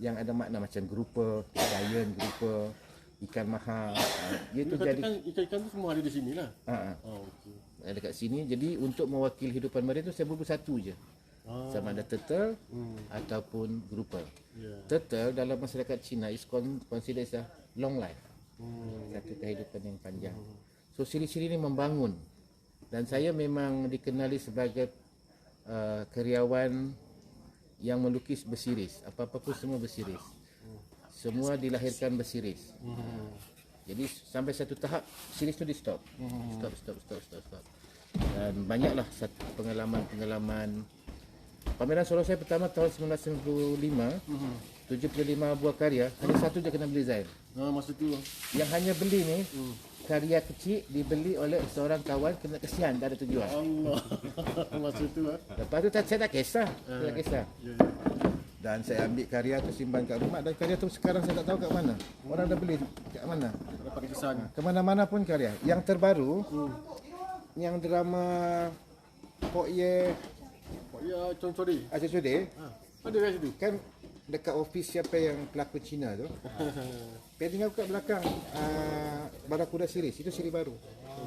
Speaker 5: yang ada makna macam grouper, giant grouper, ikan mahal. Dia tu jadi
Speaker 1: ikan-ikan tu semua ada di sini lah.
Speaker 5: Ada kat sini. Jadi untuk mewakili hidupan marin tu saya bubuh satu je. Sama ada turtle ataupun grouper. Turtle dalam masyarakat Cina is considered as a long life. Satu kehidupan yang panjang. So ciri-ciri ni membangun. Dan saya memang dikenali sebagai karyawan yang melukis bersiris. Apa-apa pun semua bersiris. Semua dilahirkan bersiris. Jadi sampai satu tahap siris tu di stop. Stop. Dan banyaklah pengalaman-pengalaman. Pameran solo saya pertama tahun 1995, 75 buah karya, hanya satu je kena beli Zain.
Speaker 1: Masa tu
Speaker 5: yang hanya beli ni, karya kecil dibeli oleh seorang kawan, kena kesian, tak ada tujuan.
Speaker 1: Allah. Masa tu
Speaker 5: Lepas tu saya tak kisah. Dan saya ambil karya tu simpan kat rumah, dan karya tu sekarang saya tak tahu kat mana. Orang dah beli kat mana.
Speaker 1: Dapat kesan.
Speaker 5: Kemana-mana pun karya. Yang terbaru, yang drama Pok Ye
Speaker 1: Chonchode.
Speaker 5: Ada kat situ. Kan dekat ofis siapa yang pelakon Cina tu. Painting aku kat belakang Barakuda series. Itu siri baru.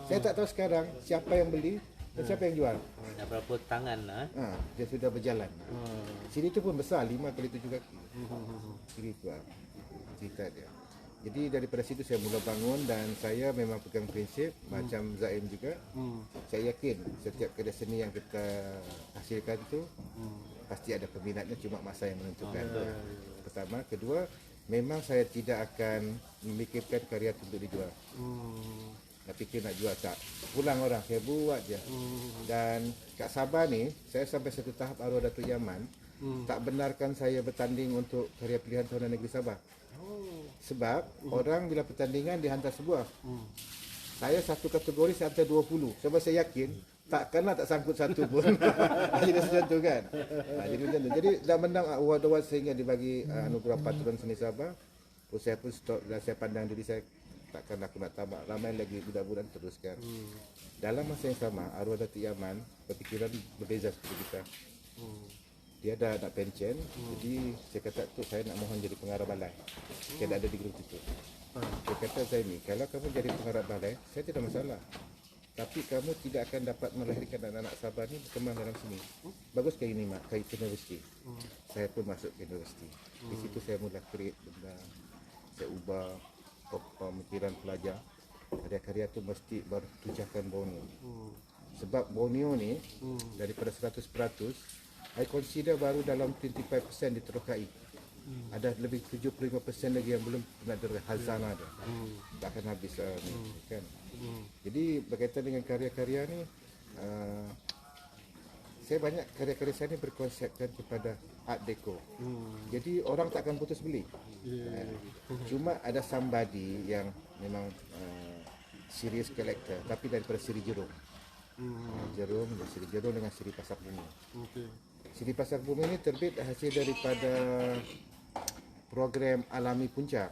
Speaker 5: Saya tak tahu sekarang siapa yang beli Dan siapa yang jual?
Speaker 12: Dah berapa tangan lah.
Speaker 5: Dia sudah berjalan. Siri tu pun besar, 5 kali 7 kaki. Siri tu cerita dia. Jadi daripada situ saya mula bangun dan saya memang pegang prinsip macam Zaim juga. Saya yakin setiap karya seni yang kita hasilkan tu pasti ada peminatnya, cuma masa yang menentukan. Pertama, kedua, memang saya tidak akan memikirkan karya itu untuk dijual. Nak fikir nak jual tak. Pulang orang, saya buat je. Dan kat Sabah ni, saya sampai satu tahap arwah Datuk Yaman tak benarkan saya bertanding untuk karya pilihan tahunan negeri Sabah. Sebab orang bila pertandingan dihantar sebuah. Saya satu kategori saya hantar 20. Sebab saya yakin takkanlah tak sangkut satu pun. Jadi macam tu kan. Jadi macam tu. Jadi dah menang award-award sehingga dibagi anugerah patron seni Sabah. Saya pun stop dan saya pandang diri saya takkan aku nak tamat. Ramai lagi budak-budak teruskan. Dalam masa yang sama arwah Datuk Yaman berfikiran berbeza seperti kita. Dia dah nak pencen, jadi saya kata tu saya nak mohon jadi pengarah balai. Saya dah ada di grup itu. Dia kata saya ni, kalau kamu jadi pengarah balai, saya tidak masalah. Tapi kamu tidak akan dapat melahirkan anak-anak Sabah ni berkembang dalam seni. Bagus kayak ini mak, kayak universiti. Saya pun masuk ke universiti. Di situ saya mula create benda. Saya ubah pemikiran pelajar. Karya-karya tu mesti bertujukan Borneo. Sebab Borneo ni daripada 100%, I consider baru dalam 25% diterokai. Ada lebih 75% lagi yang belum pernah hazana dia. Takkan habis kan. Jadi berkaitan dengan karya-karya ni, saya banyak karya-karya saya ni berkonsepkan kepada art deco. Jadi orang tak akan putus beli. Cuma ada somebody yang memang serious collector, tapi daripada siri Jerung. Siri Jerung dengan siri Pasar Bumi. Siri Pasar Bumi ini terbit hasil daripada program Alami Puncak.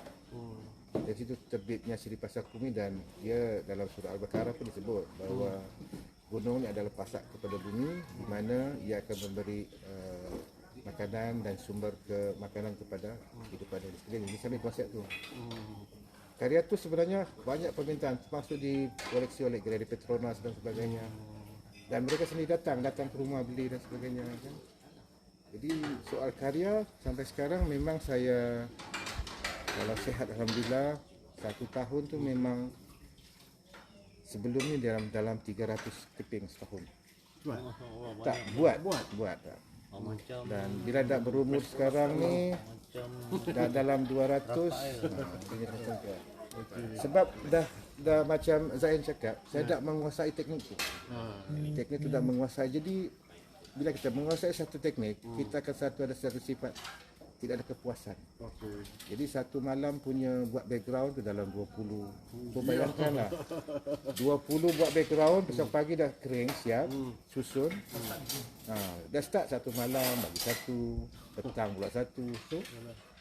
Speaker 5: Dari situ terbitnya Siri Pasar Bumi dan dia dalam surah Al-Baqarah pun disebut bahawa gunung ini adalah pasak kepada bumi di mana ia akan memberi makanan dan sumber ke makanan kepada kehidupan di sekeliling. Ini sambil konsep tu. Karya tu sebenarnya banyak permintaan termasuk dikoleksi oleh Galeri Petronas dan sebagainya. Dan mereka sendiri datang ke rumah beli dan sebagainya kan. Jadi soal karya sampai sekarang memang saya kalau sihat alhamdulillah 1 tahun tu memang sebelum ni dalam 300 clipping setahun. Tak buat. Dan bila dah berumur sekarang ni dah dalam 200 sebab dah macam Zain cakap, saya dah menguasai teknik tu. Teknik tu dah menguasai. Jadi bila kita menguasai satu teknik, kita akan ada satu sifat tidak ada kepuasan. Jadi satu malam punya buat background tu dalam 20. Bayangkanlah 20 buat background, besok pagi dah kering siap, susun. Dah start satu malam, bagi satu, petang pula satu. So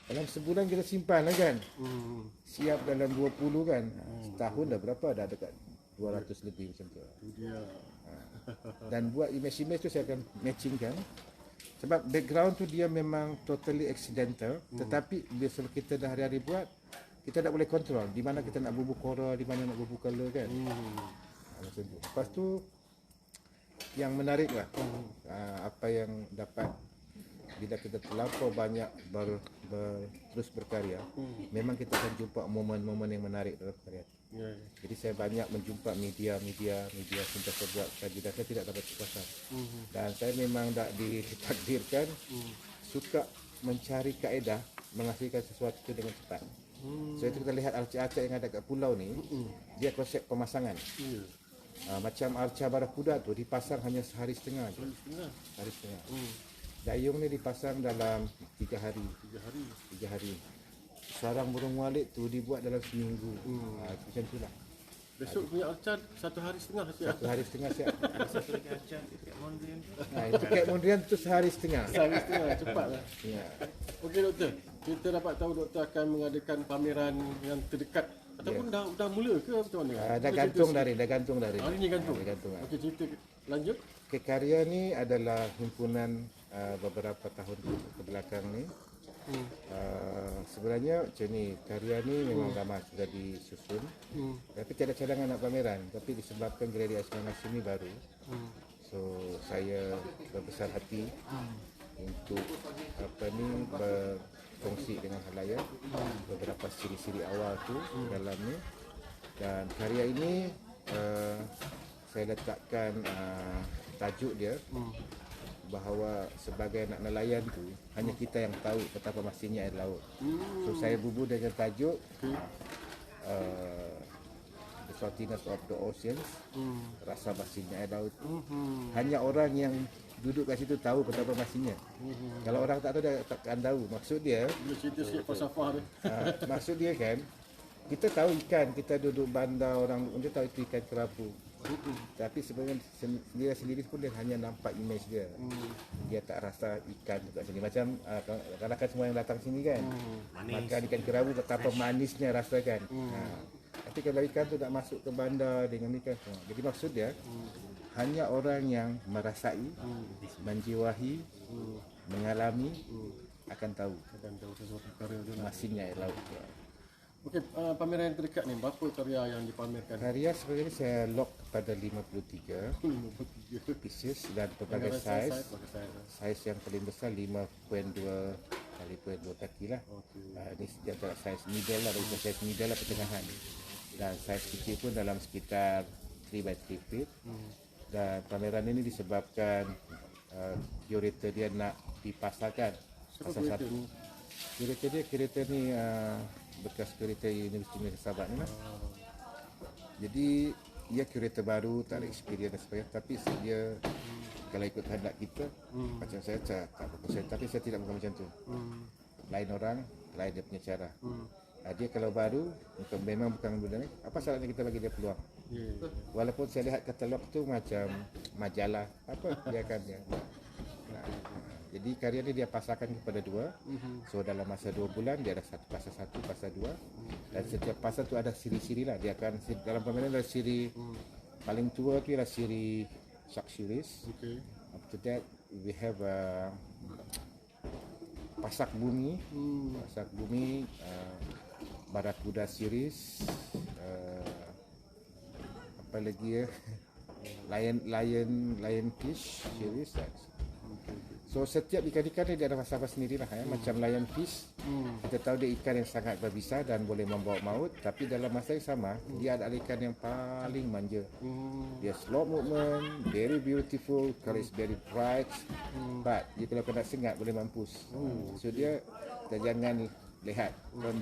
Speaker 5: dalam sebulan kita simpan lah kan. Siap dalam 20 kan. Setahun dah berapa? Dah dekat 200 lebih macam tu. Dan buat image-image tu saya akan matchingkan. Sebab background tu dia memang totally accidental. Tetapi bila kita dah hari-hari buat, kita tak boleh kontrol di mana kita nak bubuh coral, di mana nak bubuh color kan. Macam tu. Lepas tu yang menarik lah apa yang dapat bila kita terlampau banyak terus berkarya, memang kita akan jumpa momen-momen yang menarik dalam karya. Jadi saya banyak menjumpa media sentiasa buat kaji dan saya tidak dapat kepuasan. Dan saya memang tak ditakdirkan suka mencari kaedah menghasilkan sesuatu itu dengan cepat. So itu kita lihat arca-arca yang ada kat pulau ni, dia konsep pemasangan. Macam arca Barakuda tu dipasang hanya sehari setengah je. Sehari setengah. Dayung ni dipasang dalam 3 hari. 3 hari. Sarang burung walit tu dibuat dalam seminggu. Macam tu lah.
Speaker 1: Besok punya arca 1 hari setengah siap.
Speaker 5: 1 hari setengah siap.
Speaker 11: Satu lagi arca Kek Mondrian.
Speaker 5: Itu Kek Mondrian tu sehari setengah.
Speaker 1: Sehari setengah, cepat lah.
Speaker 5: Ya.
Speaker 1: Okey doktor, kita dapat tahu doktor akan mengadakan pameran yang terdekat ataupun dah mula ke macam mana?
Speaker 5: Dah gantung dari.
Speaker 1: Hari ni gantung.
Speaker 5: Gantung.
Speaker 1: Okey, cerita lanjut.
Speaker 5: Karya ni adalah himpunan beberapa tahun ke belakang ni Sebenarnya macam ni, karya ni memang lama sudah disusun, tapi tiada cadangan nak pameran. Tapi disebabkan Galeri Asman Hashim ni baru, so saya berbesar hati untuk berkongsi dengan halayak beberapa siri-siri awal tu dalamnya. Dan karya ini saya letakkan tajuk dia bahawa sebagai anak nelayan tu hanya kita yang tahu betapa masinnya air laut. So saya bubuh dengan tajuk The Saltiness of the Oceans, rasa masinnya air laut. Hanya orang yang duduk kat situ tahu betapa masinnya. Kalau orang tak tahu dia takkan tahu. Maksud dia,
Speaker 1: cerita sikit falsafah dia.
Speaker 5: maksud dia kan, kita tahu ikan, kita duduk bandar, orang dia tahu itu ikan kerapu. Tapi sebenarnya sendiri pun dia hanya nampak image dia. Dia tak rasa ikan kat sini. Macam kadang-kadang semua yang datang sini kan, makan ikan kerapu betapa manisnya rasakan. Tapi kalau ikan tu tak masuk ke bandar dengan ikan, jadi maksud dia hanya orang yang merasai, menjiwahi, mengalami akan tahu
Speaker 1: sesuatu karya dia.
Speaker 5: masinnya air laut.
Speaker 1: Okey, pameran yang terdekat ni, berapa karya yang dipamerkan?
Speaker 5: Karya sebenarnya saya lock kepada 53 pieces dan berbagai saiz. Saiz yang paling besar 5.2 kali 0.2 kaki lah. Ini di antara saiz middle lah, dari saiz middle lah, pertengahan. Dan saiz kecil pun dalam sekitar 3x3 feet. Dan pameran ini disebabkan curator dia nak dipasarkan. Satu. Curator ni bekas curator Universiti Malaysia Sabah ni lah. Jadi ia curator baru, tak ada experience dan sebagainya, tapi dia kalau ikut kehendak kita, macam saya tak berkuasa, tapi saya tidak bukan macam tu. Lain orang, lain dia punya cara. Dia kalau baru, memang bukan benda ni, apa salahnya kita bagi dia peluang. Walaupun saya lihat katalog tu macam majalah, apa biarkan dia. Jadi karya ni dia pasarkan kepada 2. So dalam masa 2 bulan dia ada pasal 1, pasal 2. Dan setiap pasal tu ada siri-siri lah. Dia akan dalam pameran ada siri paling tua tu ialah siri Shark series. After that we have Pasak Bumi, Barakuda series, apa lagi ya? Lion Fish series. So setiap ikan-ikan dia ada falsafah sendirilah ya. Macam lion fish, kita tahu dia ikan yang sangat berbisa dan boleh membawa maut, tapi dalam masa yang sama dia adalah ikan yang paling manja. Dia slow movement, very beautiful, color is very bright, but dia kalau kena sengat boleh mampus. So dia kita jangan lihat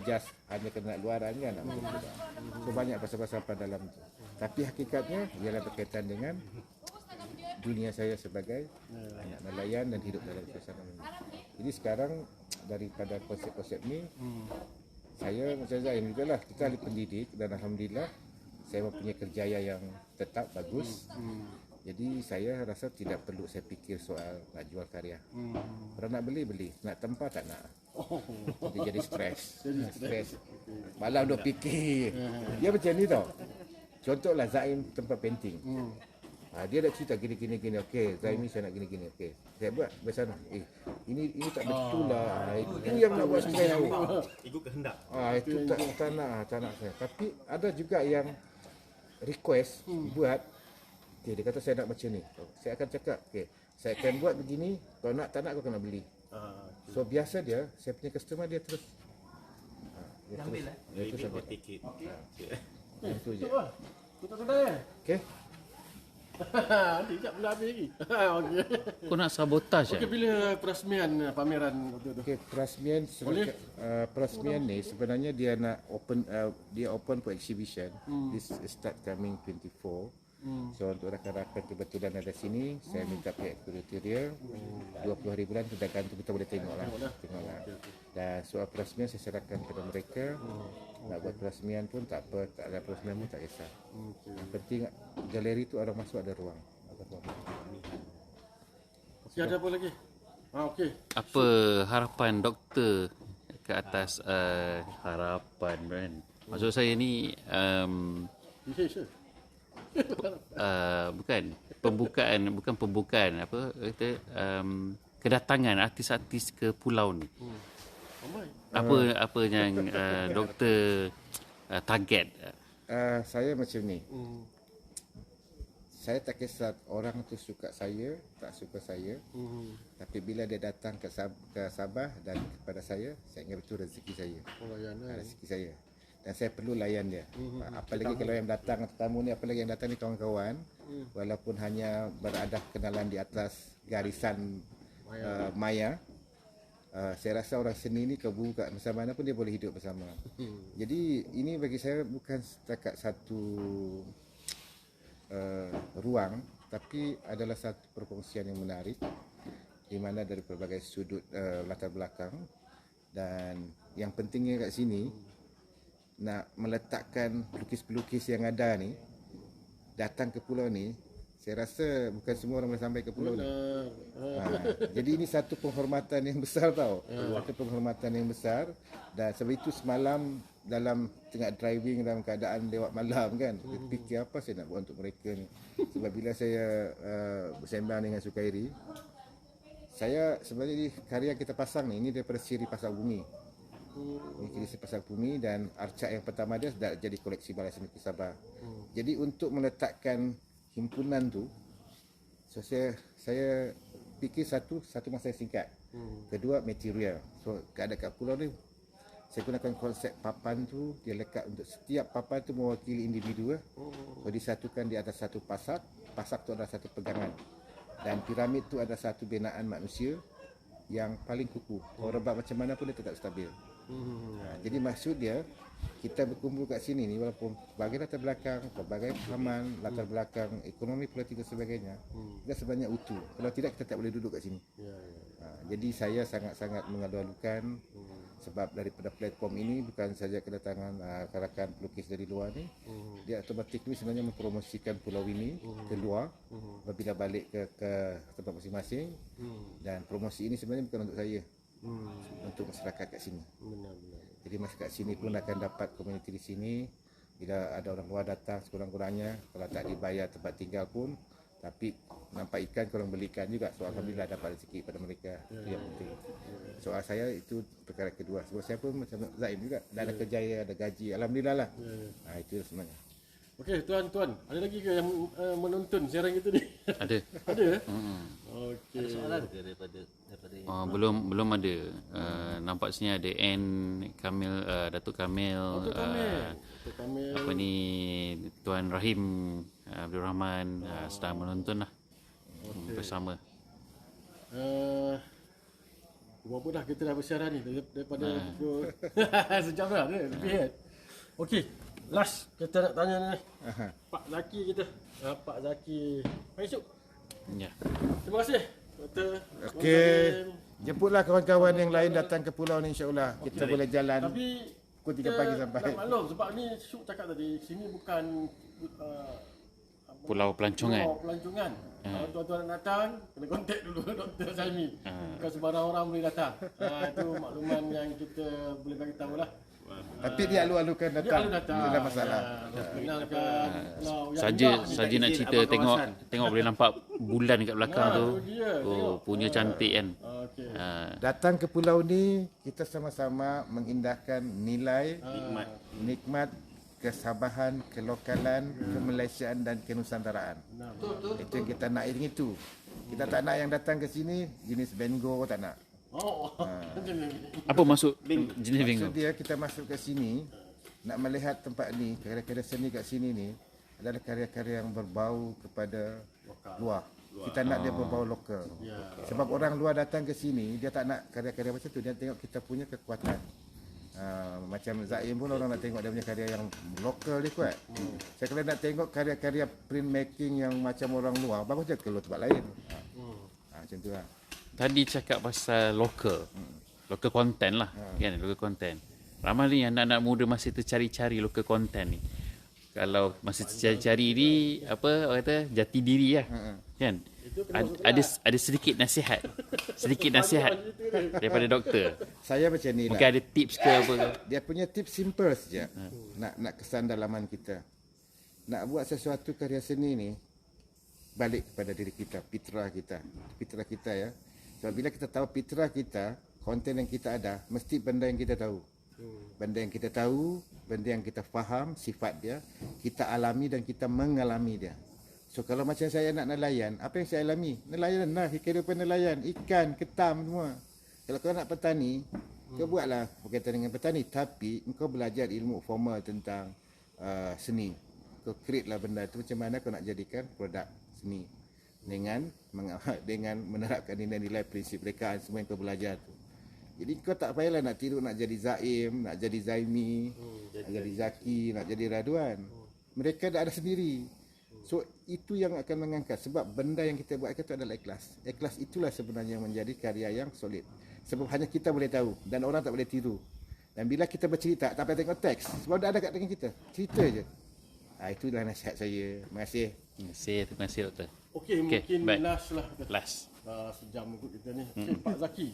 Speaker 5: just hanya kena luaran kan. So banyak falsafah dalam tu. Tapi hakikatnya ialah berkaitan dengan dunia saya sebagai anak nelayan dan hidup dalam suasana ini. Jadi sekarang daripada konsep-konsep ni, saya macam Zain juga lah, kita ahli pendidik dan Alhamdulillah saya mempunyai kerjaya yang tetap bagus. Jadi saya rasa tidak perlu saya fikir soal nak jual karya. Orang nak beli, nak tempah tak nak. Jadi stres. Malam duk fikir. Dia macam ni tau. Contohlah Zain tempat painting. Dia dah cerita gini. Okey, Zaimi saya nak gini. Okey, saya buat bersama. Ini tak betul lah. Itu yang nak buat saya.
Speaker 4: Ikut kehendak.
Speaker 5: Itu tak nak saya. Tapi ada juga yang request buat. Okey, dia kata saya nak macam ni. Saya akan cakap, okey, saya akan buat begini. Kalau nak tak nak kau kena beli. So biasa dia, saya punya customer dia terus. Dia ambil lah. Dia terus ambil tiket. Itu je. Okey.
Speaker 1: Nanti sekejap belum habis lagi. Okey.
Speaker 11: Kau nak sabotaj
Speaker 1: Okey, bila perasmian pameran waktu tu?
Speaker 5: Okey, perasmian ni sebenarnya dia nak open for exhibition. This start coming 24. So untuk rakan-rakan kebetulan ada sini, saya minta pihak kurator dia 20 hari bulan tu dah gantung, kita boleh tengoklah. Dan soal perasmian saya serahkan kepada mereka. Nak buat perasmian pun tak apa, tak ada perasmian pun tak kisah. Yang penting galeri tu orang masuk ada ruang.
Speaker 1: Okey, ada apa lagi? Okey.
Speaker 11: Apa harapan doktor ke atas harapan kan? Maksud saya ni bukan pembukaan apa kata kedatangan artis-artis ke pulau ni. Apa yang doktor target?
Speaker 5: Saya macam ni. Saya tak kisah orang tu suka saya, tak suka saya. Tapi bila dia datang ke Sabah dan kepada saya ingat betul rezeki saya. Rezeki saya. Dan saya perlu layan dia. Apalagi kalau yang datang tetamu ni, apalagi yang datang ni kawan-kawan, walaupun hanya berada kenalan di atas garisan maya, saya rasa orang seni ni kau buka bersama mana pun dia boleh hidup bersama. Jadi ini bagi saya bukan setakat satu ruang, tapi adalah satu perkongsian yang menarik di mana dari berbagai sudut latar belakang. Dan yang pentingnya kat sini nak meletakkan pelukis-pelukis yang ada ni datang ke pulau ni. Saya rasa bukan semua orang boleh sampai ke pulau ni. Jadi ini satu penghormatan yang besar tau. Satu penghormatan yang besar. Dan sebab itu semalam dalam tengah driving dalam keadaan lewat malam kan, fikir apa saya nak buat untuk mereka ni. Sebab bila saya bersembang dengan Sukairi, saya sebenarnya ni karya kita pasang ni, ini daripada siri Pasar Bumi. Ini siri Pasar Bumi dan arca yang pertama dia dah jadi koleksi Balai Seni Sabah. Jadi untuk meletakkan himpunan tu, so saya fikir satu masa yang singkat. Kedua material. So keadaan kat pulau ni saya gunakan konsep papan tu, dia lekat untuk setiap papan tu mewakili individu. So disatukan di atas satu pasak. Pasak tu adalah satu pegangan. Dan piramid tu ada satu binaan manusia yang paling kukuh. Kalau rebab macam mana pun dia tetap stabil. Jadi maksud dia, kita berkumpul kat sini ni walaupun berbagai latar belakang, berbagai pahaman, latar belakang ekonomi, politik dan sebagainya, kita sebenarnya utuh. Kalau tidak kita tak boleh duduk kat sini. Jadi saya sangat-sangat mengalu-alukan sebab daripada platform ini bukan saja kedatangan rakan pelukis dari luar ni, dia automatically sebenarnya mempromosikan pulau ini ke luar apabila balik ke tempat masing-masing. Dan promosi ini sebenarnya bukan untuk saya, untuk masyarakat kat sini. Jadi masyarakat sini pun akan dapat komuniti di sini. Bila ada orang luar datang, sekurang-kurangnya kalau tak dibayar tempat tinggal pun, tapi nampak ikan korang belikan juga. So alhamdulillah dapat rezeki pada mereka. Itu yang penting. Soal saya itu perkara kedua. Sebab saya pun macam Zaim juga, dah ada kerjaya, ada gaji, alhamdulillah lah. Itu sebenarnya.
Speaker 1: Okey, tuan-tuan, ada lagi ke yang menonton siaran kita ni?
Speaker 11: Ada.
Speaker 1: Ada? Okey.
Speaker 12: Ada soalan ke daripada
Speaker 11: belum ada. Nampak sini ada Kamil, Datuk Kamil,
Speaker 1: Datuk Kamil.
Speaker 11: apa ni, Tuan Rahim Abdul Rahman sedang menonton lah bersama.
Speaker 1: Berapa dah kita dah bersiaran ni daripada pukul sejam dah lebih kan. Okey, last kita nak tanya ni Pak Zaki kita. Pak Zaki masuk.
Speaker 11: Ya.
Speaker 1: Terima kasih Doktor.
Speaker 5: Okey. Jemputlah kawan-kawan yang lain datang ke pulau ni, insya-Allah kita boleh jalan.
Speaker 1: Tapi
Speaker 5: pukul 3 pagi sampai.
Speaker 1: Tak maklum sebab ni Syuk cakap tadi sini bukan
Speaker 11: Pulau Pelancongan.
Speaker 1: Pulau Pelancongan. Kalau tuan-tuan nak datang, kena kontak dulu Dr. Saimi. Bukan sembarang orang boleh datang. Itu makluman yang kita boleh bagi tahu lah.
Speaker 5: Tapi dia alu-alukan datang.
Speaker 1: Dia datang.
Speaker 5: Tak ada masalah.
Speaker 1: Kenalkan.
Speaker 11: Saja nak cerita, tengok boleh nampak bulan dekat belakang tu. Punya cantik kan.
Speaker 5: Datang ke pulau ni, kita sama-sama mengindahkan nilai nikmat kesabahan, kelokalan, kemalaysiaan dan kenusantaraan. Itu yang kita nak itu. Kita tak nak yang datang ke sini jenis Bengo, tak nak.
Speaker 11: Apa maksud jenis Bengo?
Speaker 5: Maksud dia kita masuk ke sini nak melihat tempat ni, karya-karya seni kat sini ni adalah karya-karya yang berbau kepada luar. Kita nak dia berbau lokal. Sebab orang luar datang ke sini, dia tak nak karya-karya macam tu, dia tengok kita punya kekuatan. Macam Zaim pun orang nak tengok dia punya karya yang lokal dia kuat. Saya kalau nak tengok karya-karya printmaking yang macam orang luar, bagus je keluar tempat lain. Macam tu lah.
Speaker 11: Tadi cakap pasal lokal content lah, kan, local content. Ramai ni anak-anak muda masih tercari-cari local content ni. Kalau masih tercari-cari ni, apa orang kata, jati diri lah, kan. Ada sedikit nasihat daripada doktor.
Speaker 5: Saya macam ni lah.
Speaker 11: Mungkin ada tips ke apa ke?
Speaker 5: Dia punya tips simple saja. Nak kesan dalaman kita. Nak buat sesuatu karya seni ni, balik kepada diri kita, fitrah kita ya. Sebab bila kita tahu fitrah kita, konten yang kita ada mesti benda yang kita tahu. Benda yang kita tahu, benda yang kita faham sifat dia, kita alami dan kita mengalami dia. So kalau macam saya nak nelayan, apa yang saya alami? Nelayan lah, kehidupan nelayan, ikan, ketam semua. Kalau kau nak petani, kau buatlah berkaitan dengan petani, tapi kau belajar ilmu formal tentang seni. Kau create lah benda tu macam mana kau nak jadikan produk seni dengan menerapkan nilai-nilai prinsip rekaan semua yang kau belajar tu. Jadi kau tak payahlah nak tiru nak jadi Zaim, nak jadi Zaimi, nak jadi Zaki, nak jadi Radwan. Mereka dah ada sendiri. So itu yang akan mengangkat, sebab benda yang kita buat itu adalah ikhlas. Ikhlas itulah sebenarnya yang menjadi karya yang solid. Sebab hanya kita boleh tahu dan orang tak boleh tiru. Dan bila kita bercerita, tak payah tengok teks, sebab dah ada kat tangan kita. Cerita je. Itulah nasihat saya. Terima kasih.
Speaker 11: Terima kasih Doktor.
Speaker 1: Okey, mungkin
Speaker 11: baik.
Speaker 1: last lah.
Speaker 11: Last.
Speaker 1: Sejam ikut kita ni. Okay, Pak Zaki.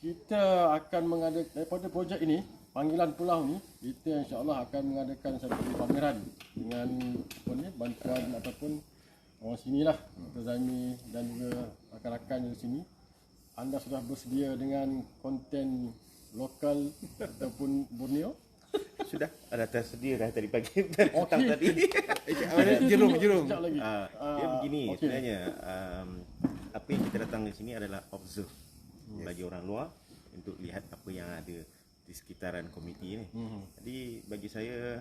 Speaker 1: Kita akan mengadakan daripada projek ini, Panggilan Pulau ni, kita insya-Allah akan mengadakan satu pameran dengan bantuan ataupun orang sinilah, Dr. Zaimi dan juga rakan-rakan di sini. Anda sudah bersedia dengan konten lokal ataupun Borneo?
Speaker 4: Sudah, ada tersedia dah tadi pagi petang tadi.
Speaker 5: Jerung.
Speaker 4: Dia begini sebenarnya, apa yang kita datang di sini adalah observe bagi orang luar untuk lihat apa yang ada di sekitaran komuniti ni. Jadi bagi saya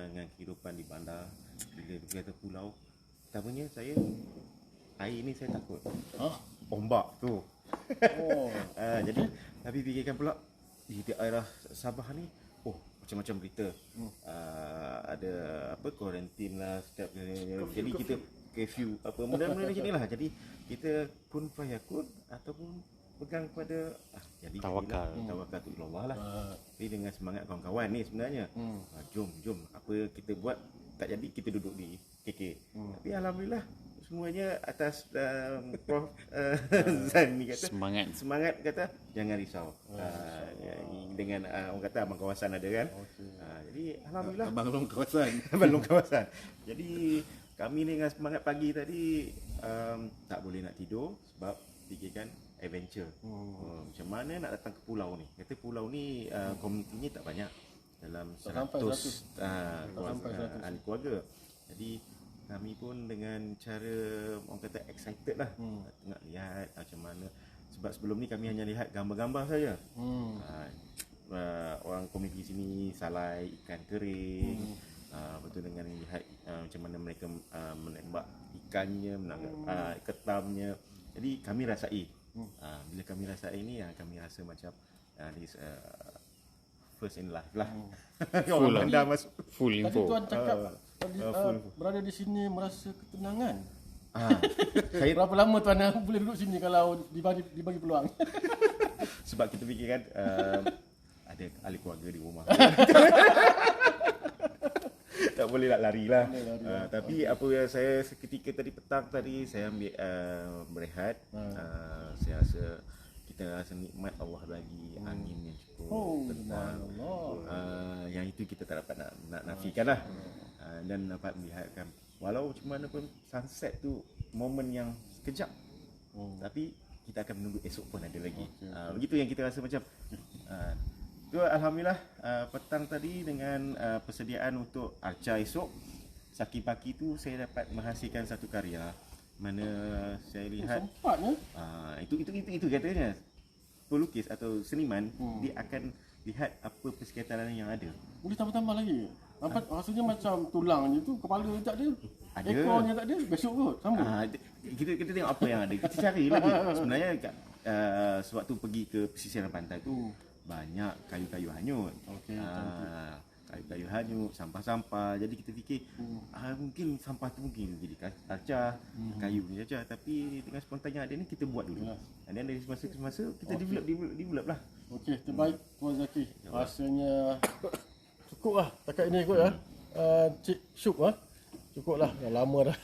Speaker 4: dengan kehidupan di bandar, bila berkata pulau, pertamanya saya air ni saya takut. Ombak tu. Jadi tapi fikirkan pula di daerah Sabah ni, macam-macam berita. Ada apa kuarantin lah setiap jadi kita curfew apa mudah-mudahan macam inilah. Jadi kita kun fayakun ataupun pegang pada
Speaker 11: tawakal
Speaker 4: tu Allah lah. Jadi dengan semangat kawan-kawan ni sebenarnya, jom apa kita buat tak jadi kita duduk di KK. Tapi alhamdulillah semuanya atas Prof Zan ni kata semangat kata jangan risau. Dengan orang kata abang kawasan ada kan. Jadi alhamdulillah
Speaker 5: abang kawasan.
Speaker 4: Abang kawasan. Jadi kami ni dengan semangat pagi tadi tak boleh nak tidur sebab fikirkan adventure. Macam mana nak datang ke pulau ni? Kata pulau ni komunitinya tak banyak, dalam 100 ahli keluarga. Jadi kami pun dengan cara orang kata excited lah, tengok lihat macam mana. Sebab sebelum ni kami hanya lihat gambar-gambar saja. Orang komuniti sini salai ikan kering, betul dengan lihat macam mana mereka menembak ikannya, ketamnya. Jadi kami rasai. Bila kami rasai ini, kami rasa macam this first in life lah.
Speaker 11: Full info.
Speaker 1: Tadi Tuan cakap berada di sini merasa ketenangan.
Speaker 4: Saya
Speaker 1: berapa lama Tuan boleh duduk sini kalau dibagi peluang?
Speaker 4: Sebab kita fikirkan ada ahli keluarga di rumah. Tak boleh nak lari lah. Tapi apa yang saya seketika tadi petang tadi saya ambil berehat. Saya rasa kita rasa nikmat Allah bagi angin yang cukup tenang. Yang itu kita tak dapat nak nafikan lah. Dan dapat melihatkan walau macam mana pun sunset tu momen yang sekejap. Tapi kita akan menunggu esok pun ada lagi. Begitu yang kita rasa macam tu. Alhamdulillah petang tadi dengan persediaan untuk arca esok Saki Paki tu saya dapat menghasilkan satu karya mana saya lihat itu katanya pelukis atau seniman dia akan lihat apa persekitaran yang ada.
Speaker 1: Boleh tambah-tambah lagi. Nampak rasanya macam tulang je tu, kepala tak ada. Ekornya tak ada, besok kot sambung.
Speaker 4: Kita tengok apa yang ada. Kita cari lagi. Sebenarnya sewaktu pergi ke pesisiran pantai tu banyak kayu-kayu hanyut. Kayu-kayu hanyut, sampah-sampah. Jadi kita fikir mungkin sampah tu mungkin jadi arca, kayu ni saja. Tapi dengan spontan yang ada ni kita buat dulu. Dan dari semasa ke semasa kita develop lah.
Speaker 1: Okey, terbaik Tuan Zaki. Rasanya cukup lah. Takat ini kot Cik Syuk cukup lah. Dah lama dah.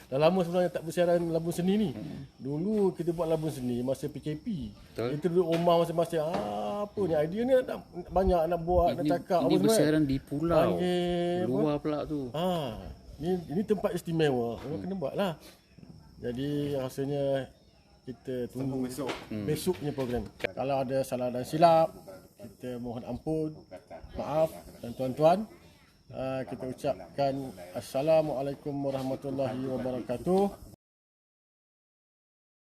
Speaker 1: Dah lama sebenarnya tak bersiaran Labun Seni ni. Dulu kita buat Labun Seni masa PKP. Kita duduk rumah masing-masing. Apa ni idea ni banyak nak buat, nak cakap.
Speaker 11: Ini bersiaran di pulau. Luar pula tu.
Speaker 1: Ini tempat istimewa. Kena buat lah. Jadi rasanya kita tunggu besoknya program. Kalau ada salah dan silap, kita mohon ampun, maaf, dan tuan-tuan, kita ucapkan Assalamualaikum warahmatullahi wabarakatuh.